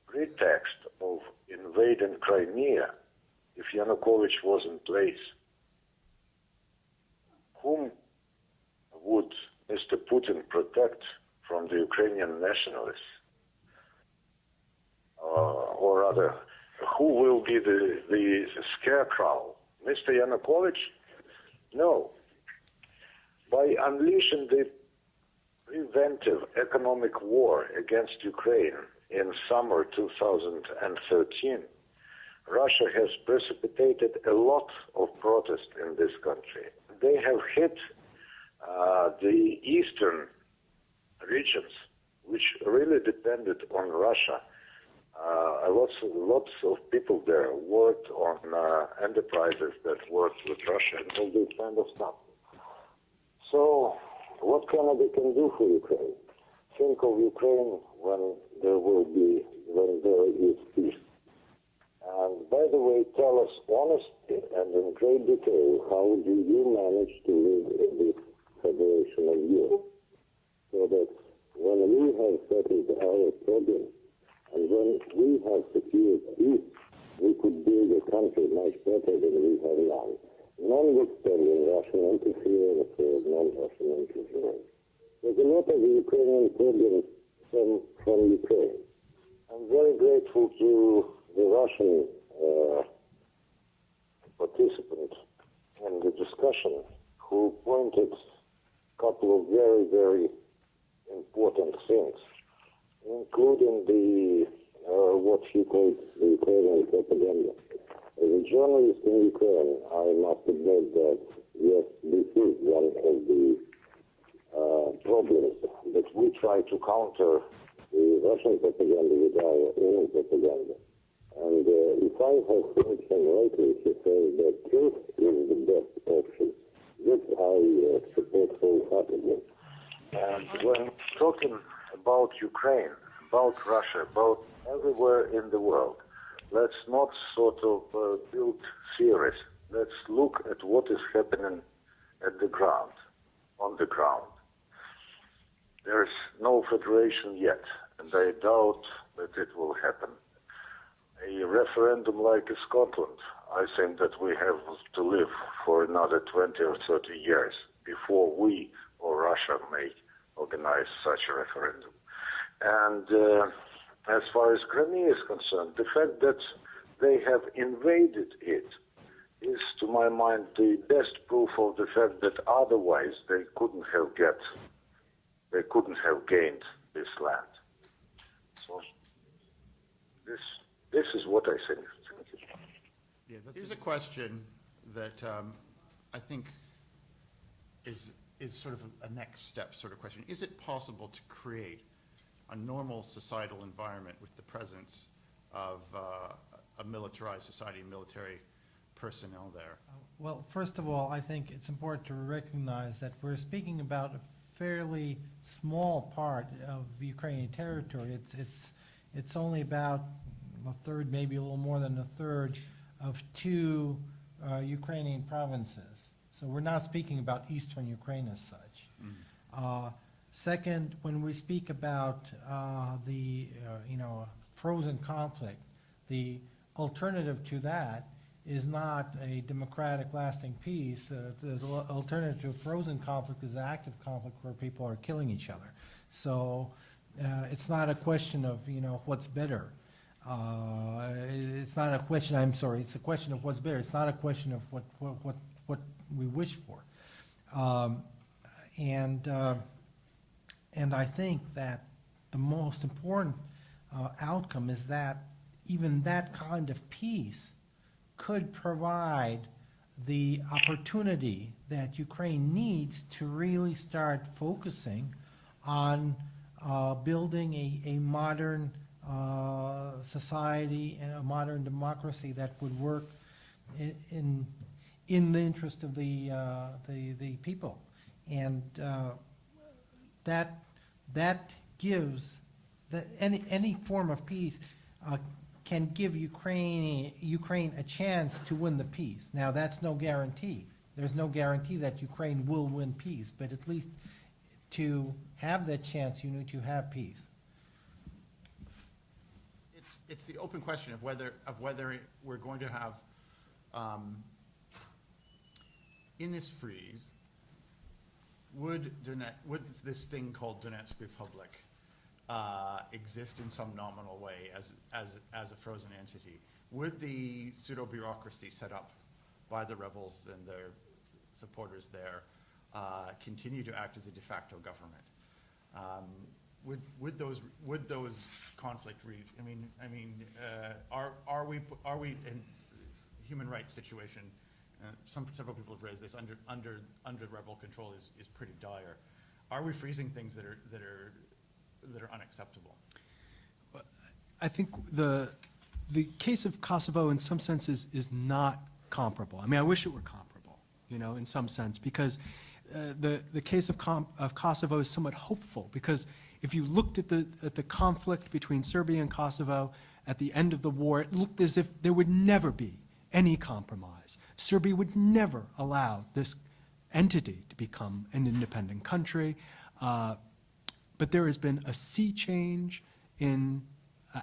pretext of invading Crimea if Yanukovych was in place? Whom would Mr. Putin protect from the Ukrainian nationalists? Or rather, who will be the scarecrow? Mr. Yanukovych? No. By unleashing the preventive economic war against Ukraine in summer 2013, Russia has precipitated a lot of protest in this country. They have hit the eastern regions, which really depended on Russia. Lots of people there worked on enterprises that worked with Russia and all this kind of stuff. So, what Canada can do for Ukraine? Think of Ukraine when there is peace. And by the way, tell us honestly and in great detail, how do you manage to live in this Federation of Europe, so that when we have settled our problems and when we have secured peace, we could build a country much better than we have now, notwithstanding Russian interference or non-Russian interference. There's a lot of Ukrainian problems from Ukraine. I'm very grateful to the Russian participant in the discussion who pointed a couple of very, very important things, including the what he called the Ukrainian propaganda. As a journalist in Ukraine, I must admit that, yes, this is one of the problems that we try to counter the Russian propaganda with our own propaganda. And if I have heard him rightly, he says that truth is the best option. This I support wholeheartedly. And when talking about Ukraine, about Russia, about everywhere in the world, let's not sort of build theories. Let's look at what is happening at the ground, on the ground. There is no federation yet, and I doubt that it will happen. A referendum like in Scotland, I think that we have to live for another 20 or 30 years before we or Russia may organize such a referendum. And as far as Crimea is concerned, the fact that they have invaded it is, to my mind, the best proof of the fact that otherwise they couldn't have gained this land. So this is what I think. Yeah, here's a question that I think is sort of a next step sort of question. Is it possible to create a normal societal environment with the presence of a militarized society, military personnel there? Well, first of all, I think it's important to recognize that we're speaking about a fairly small part of Ukrainian territory. It's only about a third, maybe a little more than a third of 2 Ukrainian provinces. So we're not speaking about eastern Ukraine as such. Second, when we speak about the frozen conflict, the alternative to that is not a democratic lasting peace. The alternative to a frozen conflict is an active conflict where people are killing each other. So it's not a question of what's better. It's not a question. I'm sorry. It's a question of what's better. It's not a question of what we wish for. And I think that the most important outcome is that even that kind of peace could provide the opportunity that Ukraine needs to really start focusing on building a modern society and a modern democracy that would work in the interest of the people, and that gives that any form of peace can give Ukraine a chance to win the peace. Now, that's no guarantee. There's no guarantee that Ukraine will win peace, but at least to have that chance, you need to have peace. It's the open question of whether we're going to have in this freeze, would this thing called Donetsk Republic exist in some nominal way as a frozen entity? Would the pseudo-bureaucracy set up by the rebels and their supporters there continue to act as a de facto government? Would those conflict reach? Are we in human rights situation? Several people have raised this under rebel control is pretty dire. Are we freezing things that are unacceptable? I think the case of Kosovo in some senses is not comparable. I mean, I wish it were comparable, in some sense, because the case of Kosovo is somewhat hopeful, because if you looked at the conflict between Serbia and Kosovo at the end of the war, it looked as if there would never be any compromise. Serbia would never allow this entity to become an independent country. But there has been a sea change in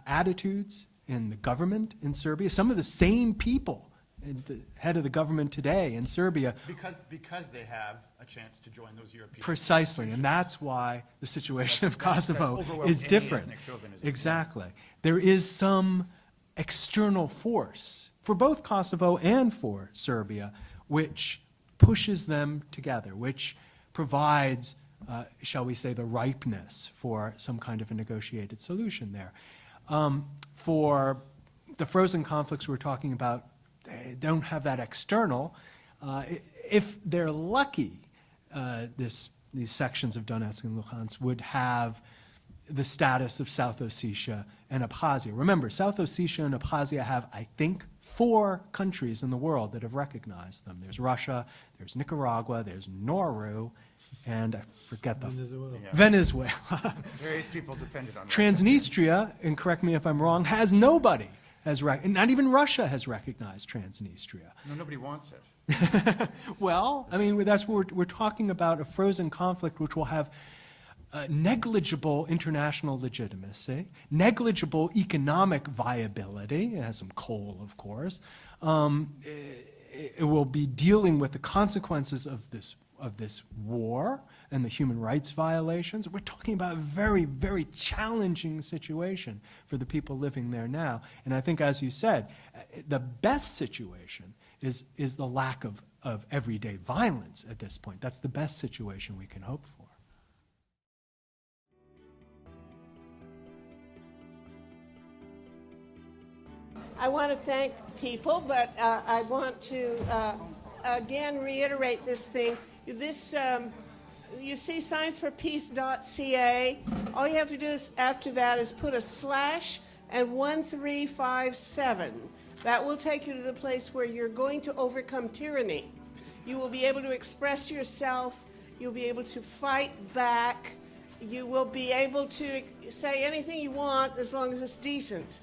attitudes in the government in Serbia. Some of the same people at the head of the government today in Serbia. Because they have a chance to join those European Precisely, and that's why the situation of Kosovo is different. Exactly. There is some external force for both Kosovo and for Serbia which pushes them together, which provides shall we say, the ripeness for some kind of a negotiated solution there. For the frozen conflicts we're talking about, they don't have that external. If they're lucky, these sections of Donetsk and Luhansk would have the status of South Ossetia and Abkhazia. Remember, South Ossetia and Abkhazia have, I think, 4 countries in the world that have recognized them. There's Russia, there's Nicaragua, there's Nauru, and I forget the Venezuela. Various people depended on Transnistria, and correct me if I'm wrong, has nobody. Not even Russia has recognized Transnistria. No, nobody wants it. Well, I mean, that's what we're talking about, a frozen conflict which will have negligible international legitimacy, negligible economic viability. It has some coal, of course. It will be dealing with the consequences of this war and the human rights violations. We're talking about a very, very challenging situation for the people living there now. And I think, as you said, the best situation is the lack of everyday violence at this point. That's the best situation we can hope for. I want to thank people, but I want to again reiterate this thing. This, you see scienceforpeace.ca. All you have to do is, after that, is put a / and 1357. That will take you to the place where you're going to overcome tyranny. You will be able to express yourself. You'll be able to fight back. You will be able to say anything you want as long as it's decent.